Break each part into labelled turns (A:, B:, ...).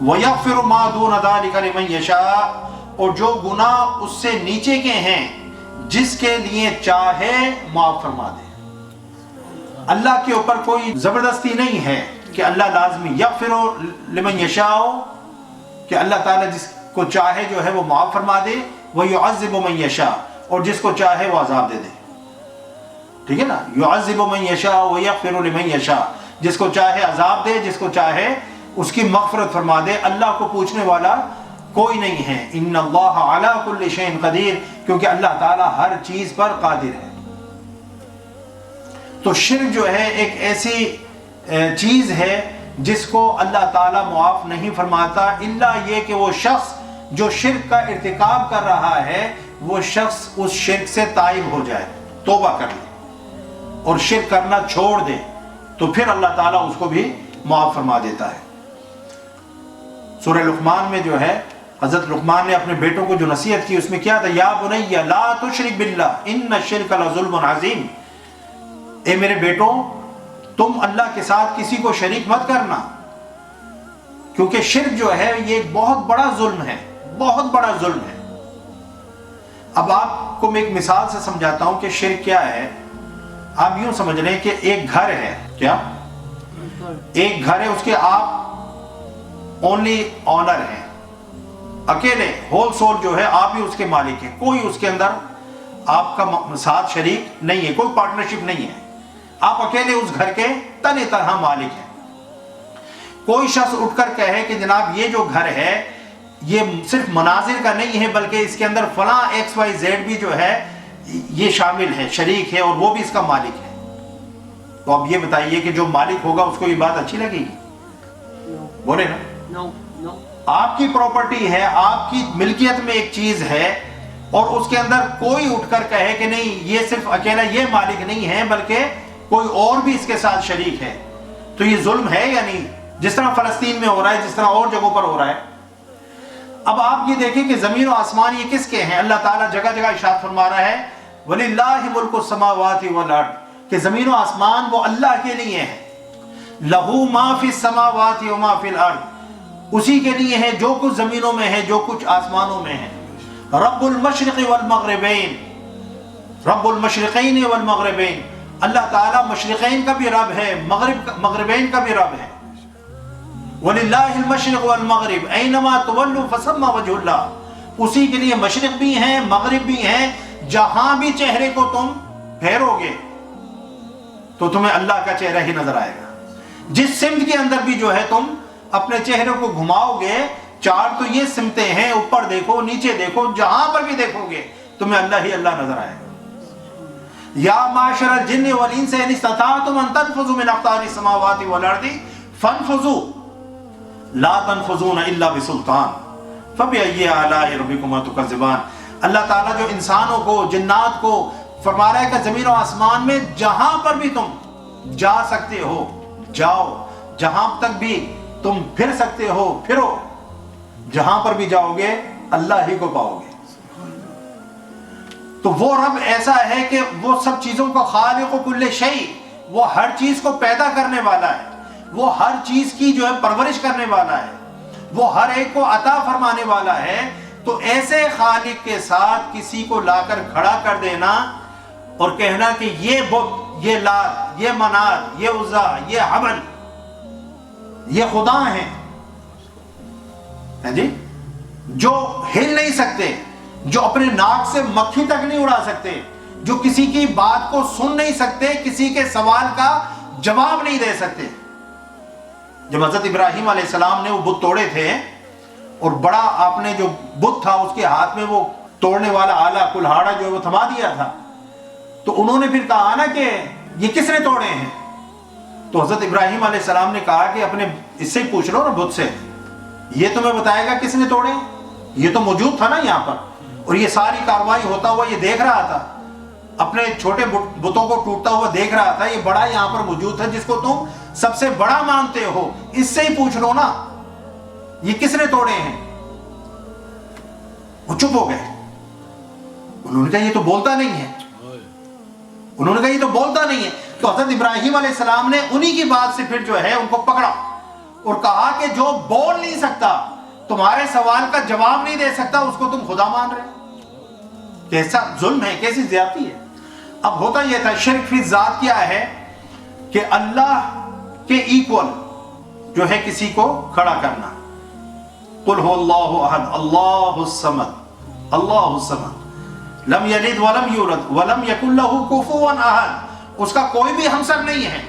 A: وَيَغْفِرُ مَا دُونَ ذَلِكَ لِمَن یشاء، اور جو گناہ اس سے نیچے کے ہیں جس کے لیے چاہے معاف فرما دے۔ اللہ کے اوپر کوئی زبردستی نہیں ہے کہ اللہ لازمی یغفر لمن یشاء، کہ اللہ تعالیٰ جس کو چاہے جو ہے وہ معاف فرما دے، وَيُعَذِّبُ مَن یشاء، اور جس کو چاہے وہ عذاب دے دے۔ ٹھیک ہے نا، یعذب من یشاء ویغفر لمن یشاء، جس کو چاہے عذاب دے، جس کو چاہے اس کی مغفرت فرما دے۔ اللہ کو پوچھنے والا کوئی نہیں ہے۔ ان اللہ علی کل شیء قدیر، کیونکہ اللہ تعالیٰ ہر چیز پر قادر ہے۔ تو شرک جو ہے ایک ایسی چیز ہے جس کو اللہ تعالیٰ معاف نہیں فرماتا، الا یہ کہ وہ شخص جو شرک کا ارتکاب کر رہا ہے وہ شخص اس شرک سے تائب ہو جائے، توبہ کر لے اور شرک کرنا چھوڑ دے، تو پھر اللہ تعالیٰ اس کو بھی معاف فرما دیتا ہے۔ سورہ لقمان میں جو ہے حضرت لقمان نے اپنے بیٹوں کو جو نصیحت کی اس میں کیا تھا؟ یا بنی لا تشرک باللہ ان الشرک لظلم عظیم، اے میرے بیٹوں تم اللہ کے ساتھ کسی کو شریک مت کرنا، کیونکہ شرک جو ہے یہ ایک بہت بڑا ظلم ہے، بہت بڑا ظلم ہے۔ اب آپ کو میں ایک مثال سے سمجھاتا ہوں کہ شرک کیا ہے۔ آپ یوں سمجھ لیں کہ ایک گھر ہے، کیا ایک گھر ہے، اس کے آپ اونلی آنر ہیں، اکیلے ہول سول جو ہے آپ ہی اس کے مالک ہیں، کوئی اس کے اندر آپ کا ساتھ شریک نہیں ہے، کوئی پارٹنرشپ نہیں ہے، آپ اکیلے اس گھر کے تن تنہا مالک ہیں۔ کوئی شخص اٹھ کر کہے کہ جناب یہ جو گھر ہے یہ صرف مناظر کا نہیں ہے بلکہ اس کے اندر فلاں ایکس وائی زیڈ بھی جو ہے یہ شامل ہے، شریک ہے، اور وہ بھی اس کا مالک ہے۔ تو اب یہ بتائیے کہ جو مالک ہوگا اس کو یہ بات اچھی لگے گی؟ بولے نا، آپ کی پراپرٹی ہے، آپ کی ملکیت میں ایک چیز ہے اور اس کے اندر کوئی اٹھ کر کہے کہ نہیں یہ صرف اکیلا یہ مالک نہیں ہے بلکہ کوئی اور بھی اس کے ساتھ شریک ہے، تو یہ ظلم ہے یا نہیں؟ جس طرح فلسطین میں ہو رہا ہے، جس طرح اور جگہوں پر ہو رہا ہے۔ اب آپ یہ دیکھیں کہ زمین و آسمان یہ کس کے ہیں؟ اللہ تعالیٰ جگہ جگہ ارشاد فرما رہا ہے وَلِلَّهِ مُلْكُ السَّمَاوَاتِ وَالْأَرْضِ، کہ زمین و آسمان وہ اللہ کے لیے ہے۔ لَهُ مَا فِي السَّمَاوَاتِ وَمَا فِي الْأَرْضِ، اسی کے لیے ہے جو کچھ زمینوں میں ہے، جو کچھ آسمانوں میں ہے۔ رب المشرق والمغربین، رب المشرقین والمغربین، اللہ تعالیٰ مشرقین کا بھی رب ہے، مغربین کا بھی رب ہے۔ وَلِلَّهِ الْمَشْرِقُ وَالْمَغْرِبُ أَيْنَمَا تُوَلُّوا فَثَمَّ وَجْهُ اللَّهِ، اسی کے لیے مشرق بھی ہیں مغرب بھی ہیں، جہاں بھی چہرے کو تم پھیرو گے تو تمہیں اللہ کا چہرہ ہی نظر آئے گا۔ جس سمت کے اندر بھی جو ہے تم اپنے چہرے کو گھماؤ گے، چار تو یہ سمتیں ہیں، اوپر دیکھو نیچے دیکھو، جہاں پر بھی دیکھو گے تمہیں اللہ ہی اللہ نظر آئے گا۔ یا معاشر الجن والانس ان استطعتم ان تنفذوا من اقطار السماوات والارض فانفذوا لا تنفذون الا بسلطان فبأي آلاء ربكما تكذبان۔ اللہ تعالیٰ جو انسانوں کو جنات کو فرما رہا ہے کہ زمین و آسمان میں جہاں پر بھی تم جا سکتے ہو جاؤ، جہاں تک بھی تم پھر سکتے ہو پھرو، جہاں پر بھی جاؤ گے اللہ ہی کو پاؤ گے۔ تو وہ رب ایسا ہے کہ وہ سب چیزوں کا خالق و کل شیء، وہ ہر چیز کو پیدا کرنے والا ہے، وہ ہر چیز کی جو ہے پرورش کرنے والا ہے، وہ ہر ایک کو عطا فرمانے والا ہے۔ تو ایسے خالق کے ساتھ کسی کو لا کر کھڑا کر دینا اور کہنا کہ یہ بت، یہ لات، یہ منات، یہ عزا، یہ حبل، یہ خدا ہیں جی، جو ہل نہیں سکتے، جو اپنے ناک سے مکھی تک نہیں اڑا سکتے، جو کسی کی بات کو سن نہیں سکتے، کسی کے سوال کا جواب نہیں دے سکتے۔ جب حضرت ابراہیم علیہ السلام نے وہ بت توڑے تھے اور بڑا آپ نے جو بت تھا اس کے ہاتھ میں وہ توڑنے والا آلہ کلہاڑا جو ہے وہ تھما دیا تھا، تو انہوں نے پھر کہا نا کہ یہ کس نے توڑے ہیں؟ تو حضرت ابراہیم علیہ السلام نے کہا کہ اپنے اس سے پوچھ لو نا بت سے، یہ تمہیں بتائے گا کس نے توڑے؟ یہ تو موجود تھا نا یہاں پر، اور یہ ساری کاروائی ہوتا ہوا یہ دیکھ رہا تھا، اپنے چھوٹے بتوں کو ٹوٹتا ہوا دیکھ رہا تھا، یہ بڑا یہاں پر موجود تھا جس کو تم سب سے بڑا مانتے ہو، اس سے ہی پوچھ لو نا یہ کس نے توڑے ہیں؟ وہ چپ ہو گئے، انہوں نے کہا یہ تو بولتا نہیں ہے، انہوں نے کہا یہ تو بولتا نہیں ہے۔ تو حضرت ابراہیم علیہ السلام نے انہی کی بات سے پھر جو ہے ان کو پکڑا اور کہا کہ جو بول نہیں سکتا، تمہارے سوال کا جواب نہیں دے سکتا، اس کو تم خدا مان رہے؟ کیسا ظلم ہے، کیسی زیادتی ہے۔ اب ہوتا یہ تھا، شرک فی ذات کیا ہے کہ اللہ کے ایکول جو ہے کسی کو کھڑا کرنا۔ قل هو اللہ احد اللہ الصمد اللہ الصمد لم یلد ولم یولد ولم یکن له کفوا احد، اس کا کوئی بھی ہمسر نہیں ہے،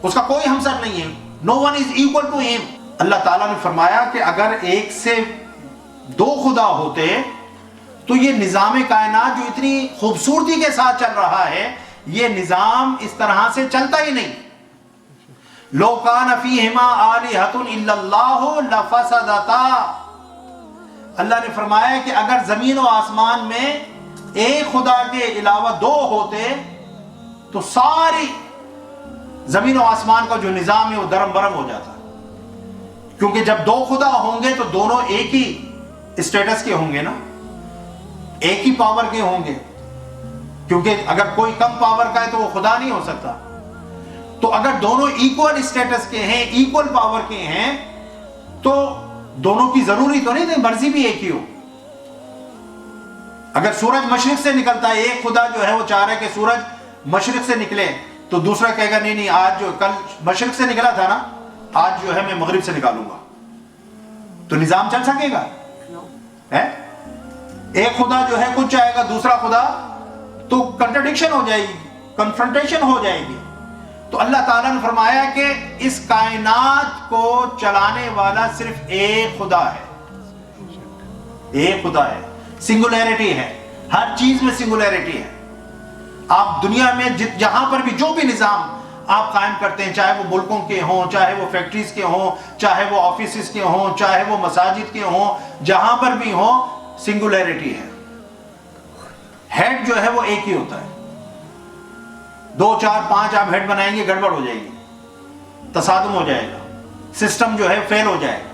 A: اس کا کوئی ہمسر نہیں ہے، no one is equal to him۔ اللہ تعالیٰ نے فرمایا کہ اگر ایک سے دو خدا ہوتے تو یہ نظام کائنات جو اتنی خوبصورتی کے ساتھ چل رہا ہے، یہ نظام اس طرح سے چلتا ہی نہیں۔ لو کان فیہما آلہۃ الا اللہ لفسدتا، اللہ نے فرمایا کہ اگر زمین و آسمان میں ایک خدا کے علاوہ دو ہوتے تو ساری زمین و آسمان کا جو نظام ہے وہ درم برم ہو جاتا، کیونکہ جب دو خدا ہوں گے تو دونوں ایک ہی اسٹیٹس کے ہوں گے نا، ایک ہی پاور کے ہوں گے، کیونکہ اگر کوئی کم پاور کا ہے تو وہ خدا نہیں ہو سکتا۔ تو اگر دونوں ایکول اسٹیٹس کے ہیں، ایکول پاور کے ہیں، تو دونوں کی ضروری تو نہیں تھی، مرضی بھی ایک ہی ہو۔ اگر سورج مشرق سے نکلتا ہے، ایک خدا جو ہے وہ چاہ رہا ہے کہ سورج مشرق سے نکلے، تو دوسرا کہے گا نہیں نہیں، آج جو کل مشرق سے نکلا تھا نا، آج جو ہے میں مغرب سے نکالوں گا، تو نظام چل سکے گا؟ ایک خدا جو ہے کچھ چاہے گا، دوسرا خدا، تو کنٹرڈکشن ہو جائے گی، کنفرنٹیشن ہو جائے گی۔ تو اللہ تعالیٰ نے فرمایا کہ اس کائنات کو چلانے والا صرف ایک خدا ہے، ایک خدا ہے، سنگولیرٹی ہے، ہر چیز میں سنگولیرٹی ہے۔ آپ دنیا میں جہاں پر بھی جو بھی نظام آپ قائم کرتے ہیں، چاہے وہ ملکوں کے ہوں، چاہے وہ فیکٹریز کے ہوں، چاہے وہ آفیسز کے ہوں، چاہے وہ مساجد کے ہوں، جہاں پر بھی ہوں، سنگولیرٹی ہے۔ ہیڈ جو ہے وہ ایک ہی ہوتا ہے، 2 4 5 آپ ہیڈ بنائیں گے، گڑبڑ ہو جائے گی، تصادم ہو جائے گا، سسٹم جو ہے فیل ہو جائے گا۔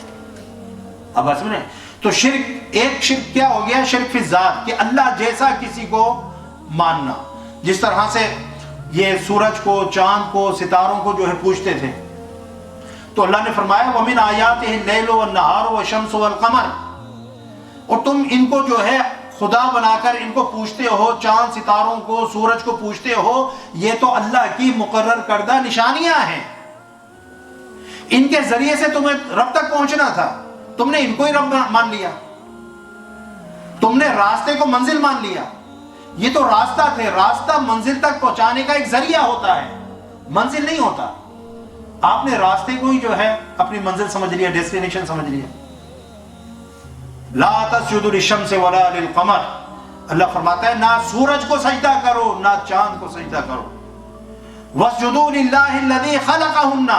A: اب سمجھیں، تو شرک، ایک شرک کیا ہو گیا؟ شرک فی ذات، کہ اللہ جیسا کسی کو ماننا۔ جس طرح سے یہ سورج کو، چاند کو، ستاروں کو جو ہے پوجتے تھے، تو اللہ نے فرمایا وَمِنْ آیَاتِهِ اللَّيْلُ وَالنَّهَارُ وَالشَّمْسُ وَالْقَمَرُ، اور تم ان کو جو ہے خدا بنا کر ان کو پوجتے ہو، چاند ستاروں کو، سورج کو پوجتے ہو، یہ تو اللہ کی مقرر کردہ نشانیاں ہیں، ان کے ذریعے سے تمہیں رب تک پہنچنا تھا، تم نے ان کو ہی رب مان لیا، تم نے راستے کو منزل مان لیا۔ یہ تو راستہ تھے، راستہ منزل تک پہنچانے کا ایک ذریعہ ہوتا ہے، منزل نہیں ہوتا۔ آپ نے راستے کو ہی جو ہے اپنی منزل سمجھ لیا، ڈیسٹینیشن سمجھ لیا۔ لا تسجدوا للشمس ولا للقمر، اللہ فرماتا ہے نہ سورج کو سجدہ کرو نہ چاند کو سجدہ کرو، واسجدوا للہ الذی خلقہن،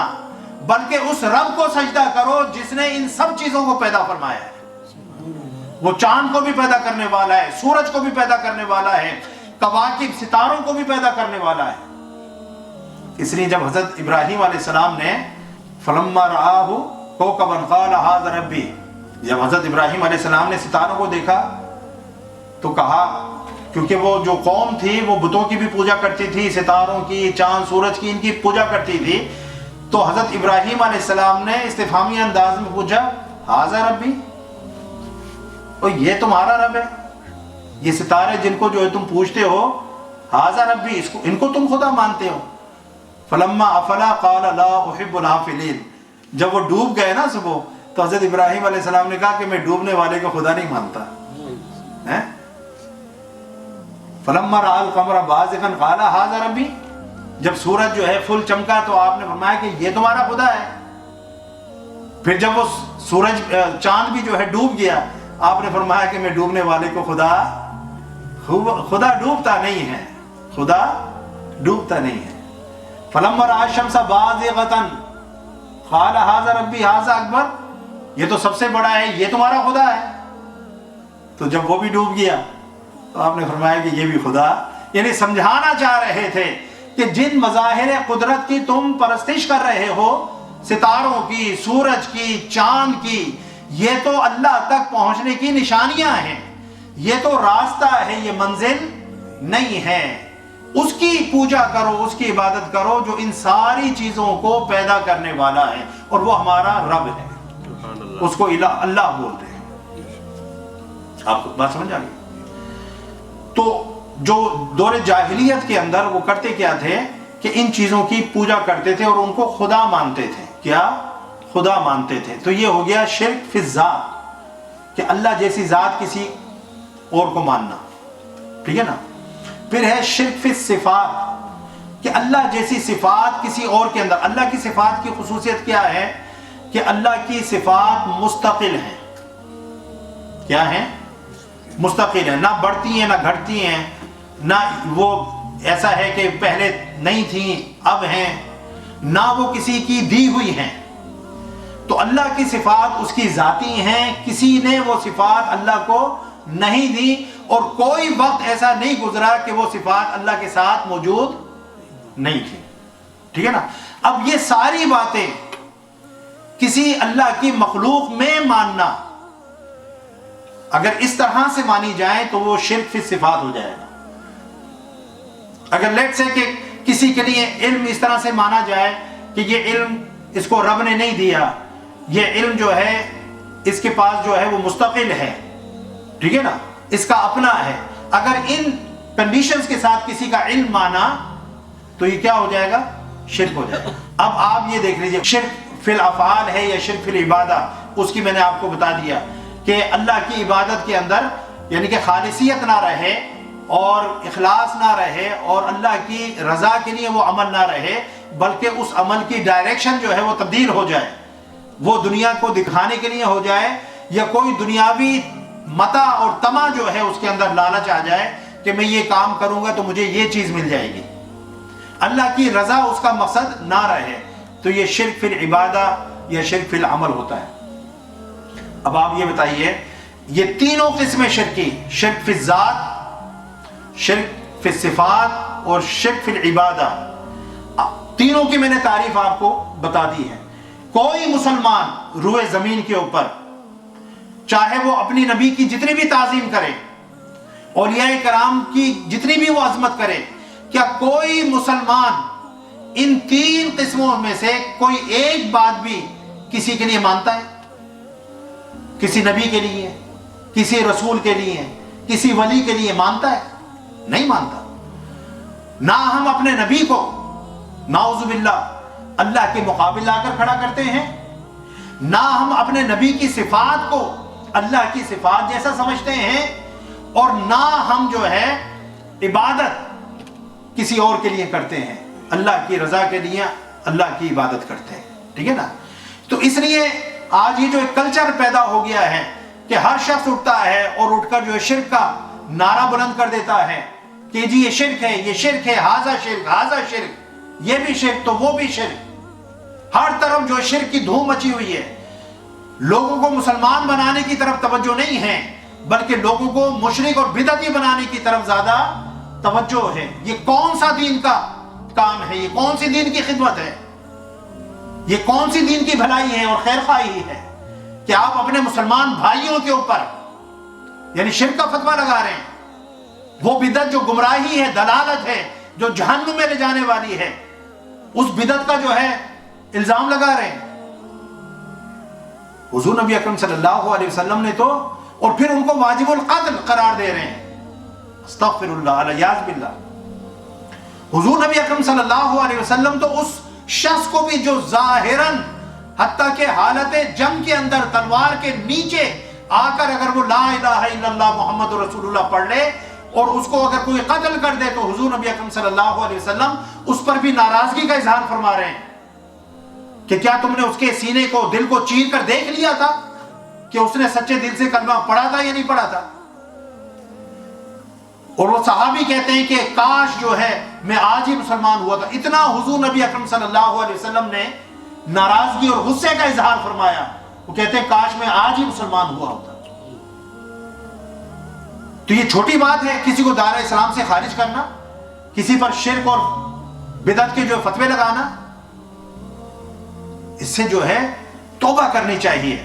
A: بلکہ اس رب کو سجدہ کرو جس نے ان سب چیزوں کو پیدا فرمایا ہے۔ وہ چاند کو بھی پیدا کرنے والا ہے، سورج کو بھی پیدا کرنے والا ہے، کواکب ستاروں کو بھی پیدا کرنے والا ہے۔ اس لیے جب حضرت ابراہیم علیہ السلام نے فلما رآہ کوکبا قال ھذا ربی، جب حضرت ابراہیم علیہ السلام نے ستاروں کو دیکھا تو کہا، کیونکہ وہ جو قوم تھی وہ بتوں کی بھی پوجا کرتی تھی، ستاروں کی، چاند سورج کی، ان کی پوجا کرتی تھی، تو حضرت ابراہیم علیہ السلام نے استفہامی انداز میں پوچھا ھذا ربی، اور یہ تمہارا رب ہے؟ یہ ستارے جن کو جو ہے تم پوچھتے ہو، ھذا ربی، ان کو تم خدا مانتے ہو؟ فلما افلا قال لا احب الافلین، جب وہ ڈوب گئے نا صبح، تو حضرت ابراہیم علیہ السلام نے کہا کہ میں ڈوبنے والے کو خدا نہیں مانتا۔ فلما رأى القمر بازغا قال ھذا ربی، جب سورج جو ہے فل چمکا تو آپ نے فرمایا کہ یہ تمہارا خدا ہے۔ پھر جب وہ سورج چاند بھی جو ہے ڈوب گیا، آپ نے فرمایا کہ میں ڈوبنے والے کو خدا ڈوبتا نہیں ہے، خدا ڈوبتا نہیں ہے۔ فلما رأى الشمس بازغة قال ھذا ربی ھذا اکبر، یہ تو سب سے بڑا ہے، یہ تمہارا خدا ہے۔ تو جب وہ بھی ڈوب گیا تو آپ نے فرمایا کہ یہ بھی خدا، یعنی سمجھانا چاہ رہے تھے کہ جن مظاہر قدرت کی تم پرستش کر رہے ہو، ستاروں کی، سورج کی، چاند کی، یہ تو اللہ تک پہنچنے کی نشانیاں ہیں، یہ تو راستہ ہے، یہ منزل نہیں ہے۔ اس کی پوجا کرو، اس کی عبادت کرو جو ان ساری چیزوں کو پیدا کرنے والا ہے، اور وہ ہمارا رب ہے, اس کو اللہ بولتے ہیں. آپ کو بات سمجھ آ گئی؟ تو جو دور جاہلیت کے اندر وہ کرتے کیا تھے کہ ان چیزوں کی پوجا کرتے تھے اور ان کو خدا مانتے تھے. کیا؟ خدا مانتے تھے. تو یہ ہو گیا شرک فی الذات, کہ اللہ جیسی ذات کسی اور کو ماننا, ٹھیک ہے نا. پھر ہے شرک فی الصفات, کہ اللہ جیسی صفات کسی اور کے اندر. اللہ کی صفات کی خصوصیت کیا ہے کہ اللہ کی صفات مستقل ہیں. کیا ہیں؟ مستقل ہیں, نہ بڑھتی ہیں نہ گھٹتی ہیں, نہ وہ ایسا ہے کہ پہلے نہیں تھیں اب ہیں, نہ وہ کسی کی دی ہوئی ہیں. تو اللہ کی صفات اس کی ذاتی ہیں, کسی نے وہ صفات اللہ کو نہیں دی, اور کوئی وقت ایسا نہیں گزرا کہ وہ صفات اللہ کے ساتھ موجود نہیں تھی. ٹھیک ہے نا. اب یہ ساری باتیں کسی اللہ کی مخلوق میں ماننا اگر اس طرح سے مانی جائیں تو وہ شرک فی صفات ہو جائے گا. اگر لیٹ سے کہ کسی کے لیے علم اس طرح سے مانا جائے کہ یہ علم اس کو رب نے نہیں دیا, یہ علم جو ہے اس کے پاس جو ہے وہ مستقل ہے, ٹھیک ہے نا, اس کا اپنا ہے. اگر ان کنڈیشنز کے ساتھ کسی کا علم مانا تو یہ کیا ہو جائے گا؟ شرک ہو جائے گا. اب آپ یہ دیکھ لیجئے, شرک فی الافعال ہے یا شرک فی العبادہ, اس کی میں نے آپ کو بتا دیا کہ اللہ کی عبادت کے اندر یعنی کہ خالصیت نہ رہے اور اخلاص نہ رہے اور اللہ کی رضا کے لیے وہ عمل نہ رہے, بلکہ اس عمل کی ڈائریکشن جو ہے وہ تبدیل ہو جائے, وہ دنیا کو دکھانے کے لیے ہو جائے, یا کوئی دنیاوی متاع اور طمع جو ہے اس کے اندر لالچ آ جائے کہ میں یہ کام کروں گا تو مجھے یہ چیز مل جائے گی, اللہ کی رضا اس کا مقصد نہ رہے, تو یہ شرک فی العبادہ یا شرک فی العمل ہوتا ہے. اب آپ یہ بتائیے, یہ تینوں قسمیں شرکی, شرک فی الذات, شرک فی الصفات اور شرک فی العبادہ, تینوں کی میں نے تعریف آپ کو بتا دی ہے. کوئی مسلمان روئے زمین کے اوپر چاہے وہ اپنی نبی کی جتنی بھی تعظیم کرے, اولیاء کرام کی جتنی بھی وہ عظمت کرے, کیا کوئی مسلمان ان تین قسموں میں سے کوئی ایک بات بھی کسی کے لیے مانتا ہے؟ کسی نبی کے لیے, کسی رسول کے لیے, کسی ولی کے لیے مانتا ہے؟ نہیں مانتا. نہ ہم اپنے نبی کو نعوذ باللہ اللہ کے مقابل لا کر کھڑا کرتے ہیں, نہ ہم اپنے نبی کی صفات کو اللہ کی صفات جیسا سمجھتے ہیں, اور نہ ہم جو ہے عبادت کسی اور کے لیے کرتے ہیں, اللہ کی رضا کے لیے اللہ کی عبادت کرتے ہیں. ٹھیک ہے نا. تو اس لیے آج یہ جو ایک کلچر پیدا ہو گیا ہے کہ ہر شخص اٹھتا ہے اور اٹھ کر جو ہے شرک کا نعرہ بلند کر دیتا ہے کہ جی یہ شرک ہے, یہ شرک ہے, ہاذا شرک, ہاذا شرک, یہ بھی شرک تو وہ بھی شرک. ہر طرف جو شرک کی دھوم مچی ہوئی ہے. لوگوں کو مسلمان بنانے کی طرف توجہ نہیں ہے, بلکہ لوگوں کو مشرک اور بدعتی بنانے کی طرف زیادہ توجہ ہے. یہ کون سا دین کا کام ہے؟ یہ کون سی دین کی خدمت ہے؟ یہ کون سی دین کی بھلائی ہے اور خیر خواہی ہے کہ آپ اپنے مسلمان بھائیوں کے اوپر یعنی شرک کا فتویٰ لگا رہے ہیں؟ وہ بدعت جو گمراہی ہے, دلالت ہے, جو جہنم میں لے جانے والی ہے, اس بدعت کا جو ہے الزام لگا رہے ہیں. حضور نبی اکرم صلی اللہ علیہ وسلم نے تو, اور پھر ان کو واجب القتل قرار دے رہے ہیں. استغفر اللہ علیاذ باللہ. حضور نبی اکرم صلی اللہ علیہ وسلم تو اس شخص کو بھی جو ظاہراً حتیٰ کہ حالت جنگ کے اندر تلوار کے نیچے آ کر اگر وہ لا الہ الا اللہ محمد رسول اللہ پڑھ لے اور اس کو اگر کوئی قتل کر دے, تو حضور نبی اکرم صلی اللہ علیہ وسلم اس پر بھی ناراضگی کا اظہار فرما رہے ہیں کہ کیا تم نے اس کے سینے کو, دل کو چیر کر دیکھ لیا تھا کہ اس نے سچے دل سے کلمہ پڑھا تھا یا نہیں پڑھا تھا؟ اور وہ صحابی کہتے ہیں کہ کاش جو ہے میں آج ہی مسلمان ہوا تھا. اتنا حضور نبی اکرم صلی اللہ علیہ وسلم نے ناراضگی اور غصے کا اظہار فرمایا. وہ کہتے ہیں کاش میں آج ہی مسلمان ہوا ہوتا. تو یہ چھوٹی بات ہے کسی کو دائرہ اسلام سے خارج کرنا, کسی پر شرک اور بدعت کے جو فتوے لگانا. اس سے جو ہے توبہ کرنی چاہیے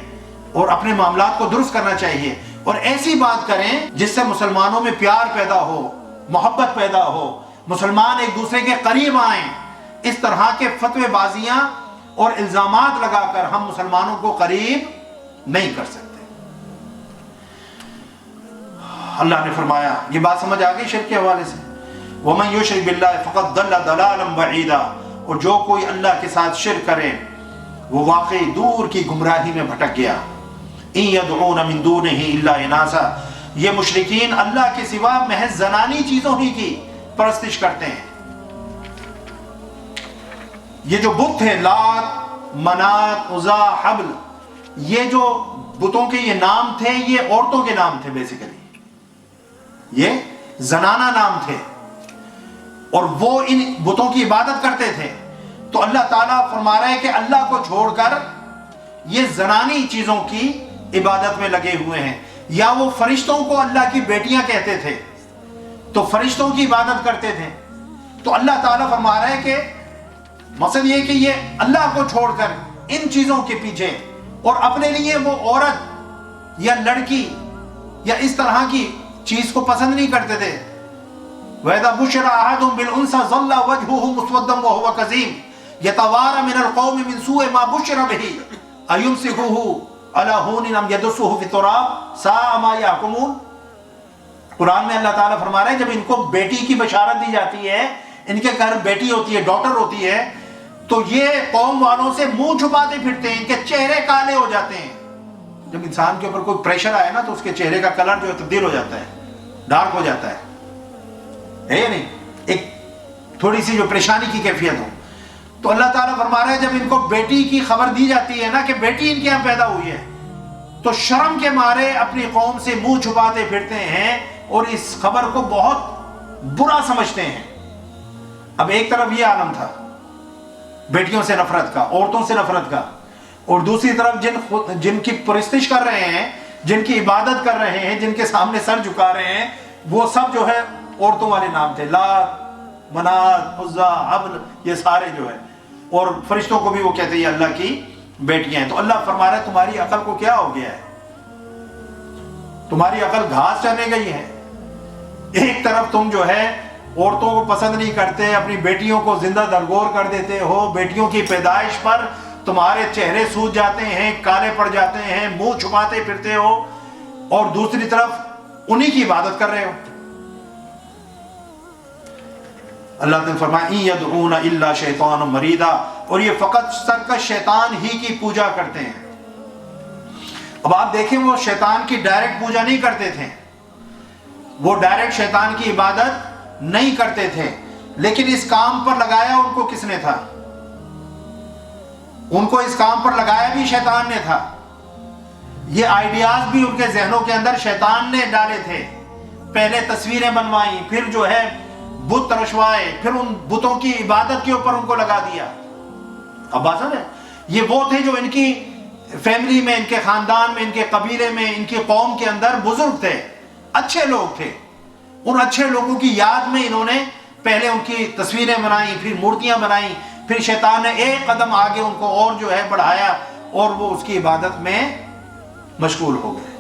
A: اور اپنے معاملات کو درست کرنا چاہیے, اور ایسی بات کریں جس سے مسلمانوں میں پیار پیدا ہو, محبت پیدا ہو, مسلمان ایک دوسرے کے قریب آئیں. اس طرح کے فتوے بازیاں اور الزامات لگا کر ہم مسلمانوں کو قریب نہیں کر سکتے۔ اللہ نے فرمایا، یہ بات سمجھ آ گئی شرک کے حوالے سے، وَمَن يُشْرِكْ بِاللَّهِ فَقَدْ ضَلَّ ضَلَالًا بَعِيدًا، اور جو کوئی اللہ کے ساتھ شرک کرے وہ واقعی دور کی گمراہی میں بھٹک گیا۔ إِن يَدْعُونَ مِن دُونِهِ إِلَّا إِنَاثًا، یہ مشرکین اللہ کے سوا محض زنانی چیزوں ہی کی پرستش کرتے ہیں۔ یہ جو بت تھے لات، منات، عزا، حبل، یہ جو بتوں کے یہ نام تھے یہ عورتوں کے نام تھے، بیسیکلی یہ زنانہ نام تھے، اور وہ ان بتوں کی عبادت کرتے تھے۔ تو اللہ تعالیٰ فرما رہے ہیں کہ اللہ کو چھوڑ کر یہ زنانی چیزوں کی عبادت میں لگے ہوئے ہیں، یا وہ فرشتوں کو اللہ کی بیٹیاں کہتے تھے تو فرشتوں کی عبادت کرتے تھے۔ تو اللہ تعالیٰ فرما رہے ہیں کہ مقصد یہ کہ یہ اللہ کو چھوڑ کر ان چیزوں کے پیچھے، اور اپنے لیے وہ عورت یا لڑکی یا اس طرح کی چیز کو پسند نہیں کرتے تھے۔ وَإِذَا بُشِّرَ أَحَدُهُم بِالْأُنثَىٰ ظَلَّ وَجْهُهُ مُسْوَدًّا وَهُوَ كَظِيمٌ يَتَوَارَىٰ مِنَ الْقَوْمِ مِنْ سُوءِ مَا بُشِّرَ بِهِ أَيُمْسِكُهُ عَلَىٰ هُونٍ أَمْ يَدُسُّهُ فِي التُّرَابِ سَاءَ مَا يَحْكُمُونَ۔ قرآن میں اللہ تعالیٰ فرما رہے ہیں جب ان کو بیٹی کی بشارت دی جاتی ہے، ان کے گھر بیٹی ہوتی ہے، ڈاٹر ہوتی ہے، تو یہ قوم والوں سے منہ چھپاتے پھرتے ہیں، ان کے چہرے کالے ہو جاتے ہیں۔ جب انسان کے اوپر کوئی پریشر آئے نا تو اس کے چہرے کا کلر جو ہے تبدیل ہو جاتا ہے، ڈارک ہو جاتا ہے یا نہیں، ایک تھوڑی سی جو پریشانی کی کیفیت ہو۔ تو اللہ تعالیٰ فرما رہے ہیں جب ان کو بیٹی کی خبر دی جاتی ہے نا کہ بیٹی ان کے یہاں پیدا ہوئی ہے، تو شرم کے مارے اپنی قوم سے منہ چھپاتے پھرتے ہیں اور اس خبر کو بہت برا سمجھتے ہیں۔ اب ایک طرف یہ عالم تھا بیٹیوں سے نفرت کا، عورتوں سے نفرت کا، اور دوسری طرف جن کی پرستش کر رہے ہیں، جن کی عبادت کر رہے ہیں، جن کے سامنے سر جھکا رہے ہیں، وہ سب جو ہے عورتوں والے نام تھے، لات، منات، عزا، حبل، یہ سارے جو ہے، اور فرشتوں کو بھی وہ کہتے ہیں یہ اللہ کی بیٹیاں ہیں۔ تو اللہ فرما رہا ہے تمہاری عقل کو کیا ہو گیا ہے؟ تمہاری عقل گھاس چرنے گئی ہے۔ ایک طرف تم جو ہے عورتوں کو پسند نہیں کرتے، اپنی بیٹیوں کو زندہ درگور کر دیتے ہو، بیٹیوں کی پیدائش پر تمہارے چہرے سوج جاتے ہیں، کالے پڑ جاتے ہیں، منہ چھپاتے پھرتے ہو، اور دوسری طرف انہی کی عبادت کر رہے ہو۔ اللہ نے فرمایا إِن يَدْعُونَ إِلَّا شَيْطَانًا مَرِيدًا، اور یہ فقط سرکش شیطان ہی کی پوجا کرتے ہیں۔ اب آپ دیکھیں وہ شیطان کی ڈائریکٹ پوجا نہیں کرتے تھے، وہ ڈائریکٹ شیطان کی عبادت نہیں کرتے تھے، لیکن اس کام پر لگایا ان کو کس نے تھا؟ ان کو اس کام پر لگایا بھی شیطان نے تھا۔ یہ آئیڈیاز بھی ان کے ذہنوں کے اندر شیطان نے ڈالے تھے۔ پہلے تصویریں بنوائیں، پھر جو ہے بت ترشوائے، پھر ان بتوں کی عبادت کے اوپر ان کو لگا دیا۔ اب بات سمجھے، یہ وہ تھے جو ان کی فیملی میں، ان کے خاندان میں، ان کے قبیلے میں، ان کی قوم کے اندر بزرگ تھے، اچھے لوگ تھے۔ ان اچھے لوگوں کی یاد میں انہوں نے پہلے ان کی تصویریں بنائیں، پھر مورتیاں بنائیں، پھر شیطان نے ایک قدم آگے ان کو اور جو ہے بڑھایا، اور وہ اس کی عبادت میں مشغول ہو گئے۔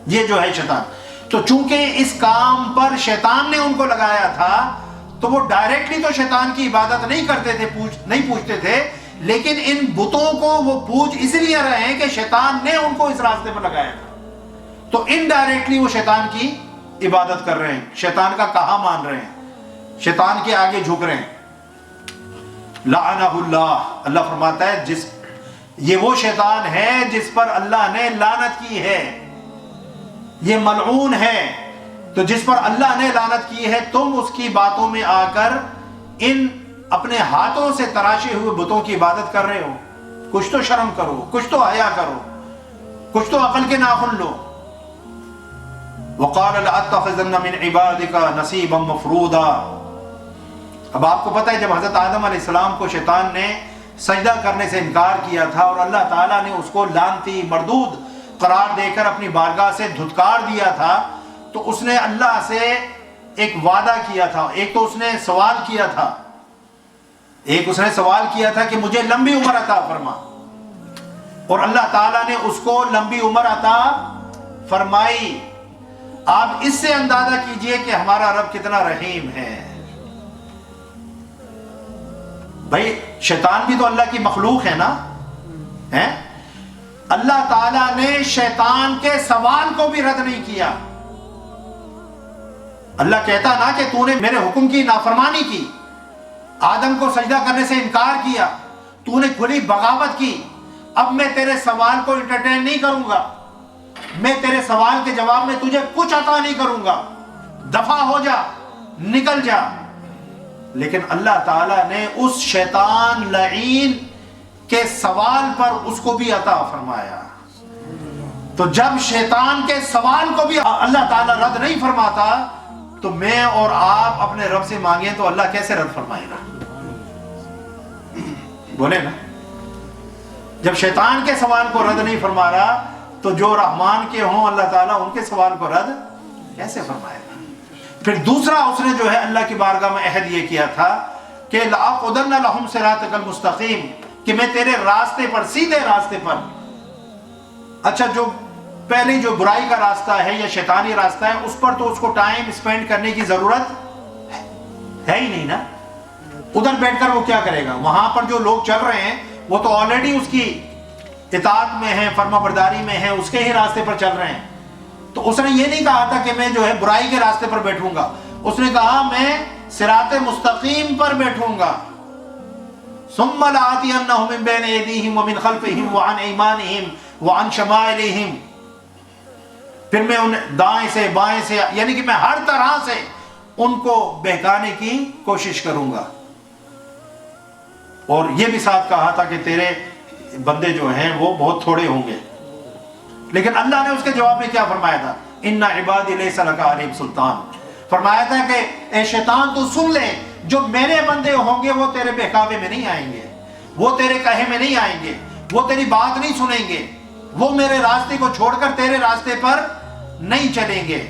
A: یہ جو ہے شیطان، تو چونکہ اس کام پر شیطان نے ان کو لگایا تھا، تو وہ ڈائریکٹلی تو شیطان کی عبادت نہیں کرتے تھے، نہیں پوجتے تھے، لیکن ان بتوں کو وہ پوج اس لیے رہے ہیں کہ شیطان نے ان کو اس راستے پر لگایا تھا، تو انڈائریکٹلی وہ شیطان کی عبادت کر رہے ہیں، شیطان کا کہا مان رہے ہیں، شیطان کے آگے جھک رہے ہیں۔ لعنہ اللہ، اللہ فرماتا ہے یہ وہ شیطان ہے جس پر اللہ نے لعنت کی ہے، یہ ملعون ہے۔ تو جس پر اللہ نے لعنت کی ہے، تم اس کی باتوں میں آ کر ان اپنے ہاتھوں سے تراشے ہوئے بتوں کی عبادت کر رہے ہو۔ کچھ تو شرم کرو، کچھ تو حیا کرو، کچھ تو عقل کے ناخن لو۔ وَقَالَ لَأَتَّخِذَنَّ مِنْ عِبَادِكَ نَصِيبًا مَفْرُوضًا۔ اب آپ کو پتہ ہے جب حضرت آدم علیہ السلام کو شیطان نے سجدہ کرنے سے انکار کیا تھا، اور اللہ تعالیٰ نے اس کو لعنتی مردود قرار دے کر اپنی بارگاہ سے دھتکار دیا تھا، تو اس نے اللہ سے ایک وعدہ کیا تھا، ایک تو اس نے سوال کیا تھا کہ مجھے لمبی عمر عطا فرما، اور اللہ تعالیٰ نے اس کو لمبی عمر عطا فرمائی۔ آپ اس سے اندازہ کیجئے کہ ہمارا رب کتنا رحیم ہے۔ بھائی شیطان بھی تو اللہ کی مخلوق ہے نا، ہیں؟ اللہ تعالیٰ نے شیطان کے سوال کو بھی رد نہیں کیا۔ اللہ کہتا نا کہ تو نے میرے حکم کی نافرمانی کی، آدم کو سجدہ کرنے سے انکار کیا، تو نے کھلی بغاوت کی، اب میں تیرے سوال کو انٹرٹین نہیں کروں گا، میں تیرے سوال کے جواب میں تجھے کچھ عطا نہیں کروں گا، دفع ہو جا، نکل جا۔ لیکن اللہ تعالیٰ نے اس شیطان لعین کے سوال پر اس کو بھی عطا فرمایا۔ تو جب شیطان کے سوال کو بھی اللہ تعالیٰ رد نہیں فرماتا تو میں اور آپ اپنے رب سے مانگیں تو اللہ کیسے رد فرمائے گا؟ بولے نا، جب شیطان کے سوال کو رد نہیں فرما رہا تو جو رحمان کے ہوں اللہ تعالیٰ ان کے سوال کو رد کیسے فرمائے گا؟ پھر دوسرا اس نے جو ہے اللہ کی بارگاہ میں عہد یہ کیا تھا کہ لَأَقْعُدَنَّ لَهُمْ صِرَاطَكَ الْمُسْتَقِيمَ، کہ میں تیرے راستے پر، سیدھے راستے پر، اچھا جو پہلے جو برائی کا راستہ ہے یا شیطانی راستہ ہے اس پر تو اس کو ٹائم سپینڈ کرنے کی ضرورت ہے ہی نہیں نا، ادھر بیٹھ کر وہ کیا کرے گا؟ وہاں پر جو لوگ چل رہے ہیں وہ تو آلریڈی اس کی اطاعت میں ہیں، فرما برداری میں ہیں، اس کے ہی راستے پر چل رہے ہیں۔ تو اس نے یہ نہیں کہا تھا کہ میں جو ہے برائی کے راستے پر بیٹھوں گا، اس نے کہا میں صراط مستقیم پر بیٹھوں گا۔ ثم لآتینہم من بین ایدیہم ومن خلفہم وعن ایمانہم وعن شمائلہم، پھر میں ان دائیں سے بائیں سے، یعنی کہ میں ہر طرح سے ان کو بہکانے کی کوشش کروں گا۔ اور یہ بھی ساتھ کہا تھا کہ تیرے بندے جو ہیں وہ بہت تھوڑے ہوں گے، لیکن اللہ نے اس کے جواب میں کیا فرمایا تھا؟ ان عبادی لیس لک علیہم سلطان، فرمایا تھا کہ اے شیطان تو سن لے، جو میرے بندے ہوں گے وہ تیرے بہکاوے میں نہیں آئیں گے، وہ تیرے کہے میں نہیں آئیں گے، وہ تیری بات نہیں سنیں گے، وہ میرے راستے کو چھوڑ کر تیرے راستے پر نہیں چلیں گے۔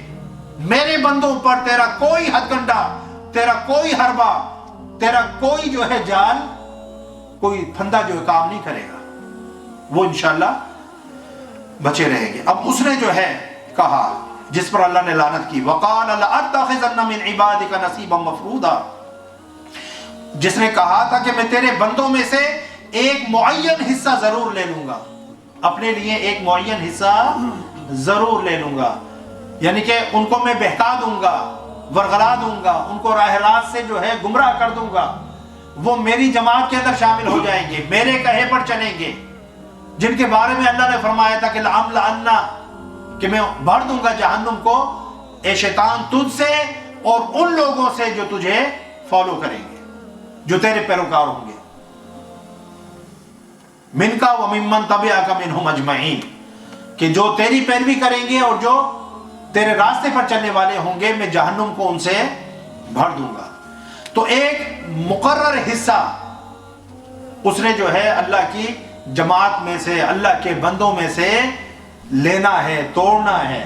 A: میرے بندوں پر تیرا کوئی ہتھ کنڈا، تیرا کوئی حربہ، تیرا کوئی جو ہے جال، کوئی پھندا جو ہے کام نہیں کرے گا، وہ انشاءاللہ بچے رہیں گے۔ اب اس نے جو ہے کہا، جس پر اللہ نے لعنت کی، وَقَالَ لَأَتَّخِذَنَّ مِنْ عِبَادِكَ نَصِيبًا مَفْرُوضًا، جس نے کہا تھا کہ میں تیرے بندوں میں سے ایک معین حصہ ضرور لے لوں گا، اپنے لیے ایک معین حصہ ضرور لے لوں گا، یعنی کہ ان کو میں بہکا دوں گا، ورغلا دوں گا، ان کو راہ راست سے جو ہے گمراہ کر دوں گا، وہ میری جماعت کے اندر شامل ہو جائیں گے، میرے کہے پر چلیں گے، جن کے بارے میں اللہ نے فرمایا تھا کہ لَأَمْلَأَنَّ، کہ میں بھر دوں گا جہنم کو، اے شیطان تجھ سے اور ان لوگوں سے جو تجھے فالو کریں گے، جو تیرے پیروکار ہوں گے، من کا وممن تبعک منہم اجمعین، کہ جو تیری پیروی کریں گے اور جو تیرے راستے پر چلنے والے ہوں گے میں جہنم کو ان سے بھر دوں گا۔ تو ایک مقرر حصہ اس نے جو ہے اللہ کی جماعت میں سے، اللہ کے بندوں میں سے لینا ہے، توڑنا ہے،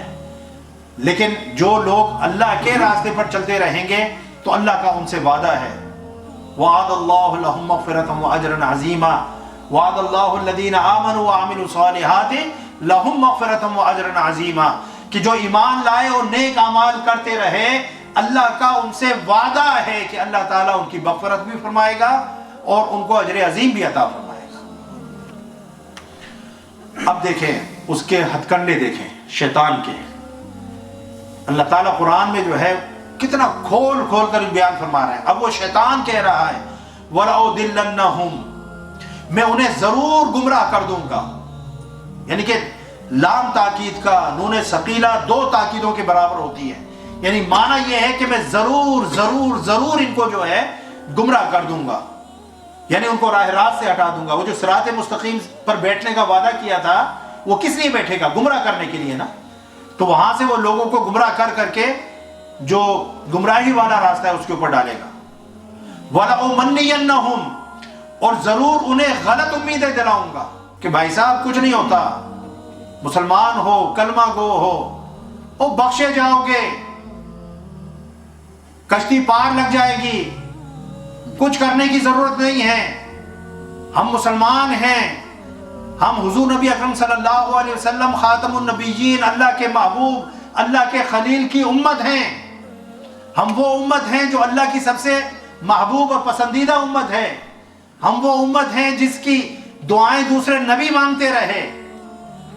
A: لیکن جو لوگ اللہ کے راستے پر چلتے رہیں گے تو اللہ کا ان سے وعدہ ہے، وعد اللہ لہم مغفرۃ واجرا عظیما، وعد اللہ الذین آمنوا وعملوا الصالحات لہم مغفرۃ واجرا عظیما، کہ جو ایمان لائے اور نیک اعمال کرتے رہے، اللہ کا ان سے وعدہ ہے کہ اللہ تعالیٰ ان کی مغفرت بھی فرمائے گا اور ان کو اجر عظیم بھی عطا فرمائے گا۔ اب دیکھیں اس کے ہتھ کنڈے، دیکھیں شیطان کے، اللہ تعالیٰ قرآن میں جو ہے کتنا کھول کھول کر بیان فرما رہے ہیں۔ اب وہ شیطان کہہ رہا ہے وَلَأُضِلَّنَّهُمْ، میں انہیں ضرور گمراہ کر دوں گا، یعنی کہ لام تاکید کا نون ثقیلہ دو تاکیدوں کے برابر ہوتی ہے، یعنی معنی یہ ہے کہ میں ضرور ضرور ضرور ان کو جو ہے گمراہ کر دوں گا، یعنی ان کو راہ راست سے ہٹا دوں گا۔ وہ جو صراط مستقیم پر بیٹھنے کا وعدہ کیا تھا وہ کس لیے بیٹھے گا؟ گمراہ کرنے کے لیے نا، تو وہاں سے وہ لوگوں کو گمراہ کر کر کے جو گمراہی والا راستہ ہے اس کے اوپر ڈالے گا۔ وَلَأُمَنِّيَنَّهُمْ، اور ضرور انہیں غلط امیدیں دلاؤں گا کہ بھائی صاحب کچھ نہیں ہوتا، مسلمان ہو، کلمہ گو ہو، او بخشے جاؤ گے، کشتی پار لگ جائے گی، کچھ کرنے کی ضرورت نہیں ہے، ہم مسلمان ہیں، ہم حضور نبی اکرم صلی اللہ علیہ وسلم خاتم النبیین، اللہ کے محبوب، اللہ کے خلیل کی امت ہیں، ہم وہ امت ہیں جو اللہ کی سب سے محبوب اور پسندیدہ امت ہے، ہم وہ امت ہیں جس کی دعائیں دوسرے نبی مانگتے رہے،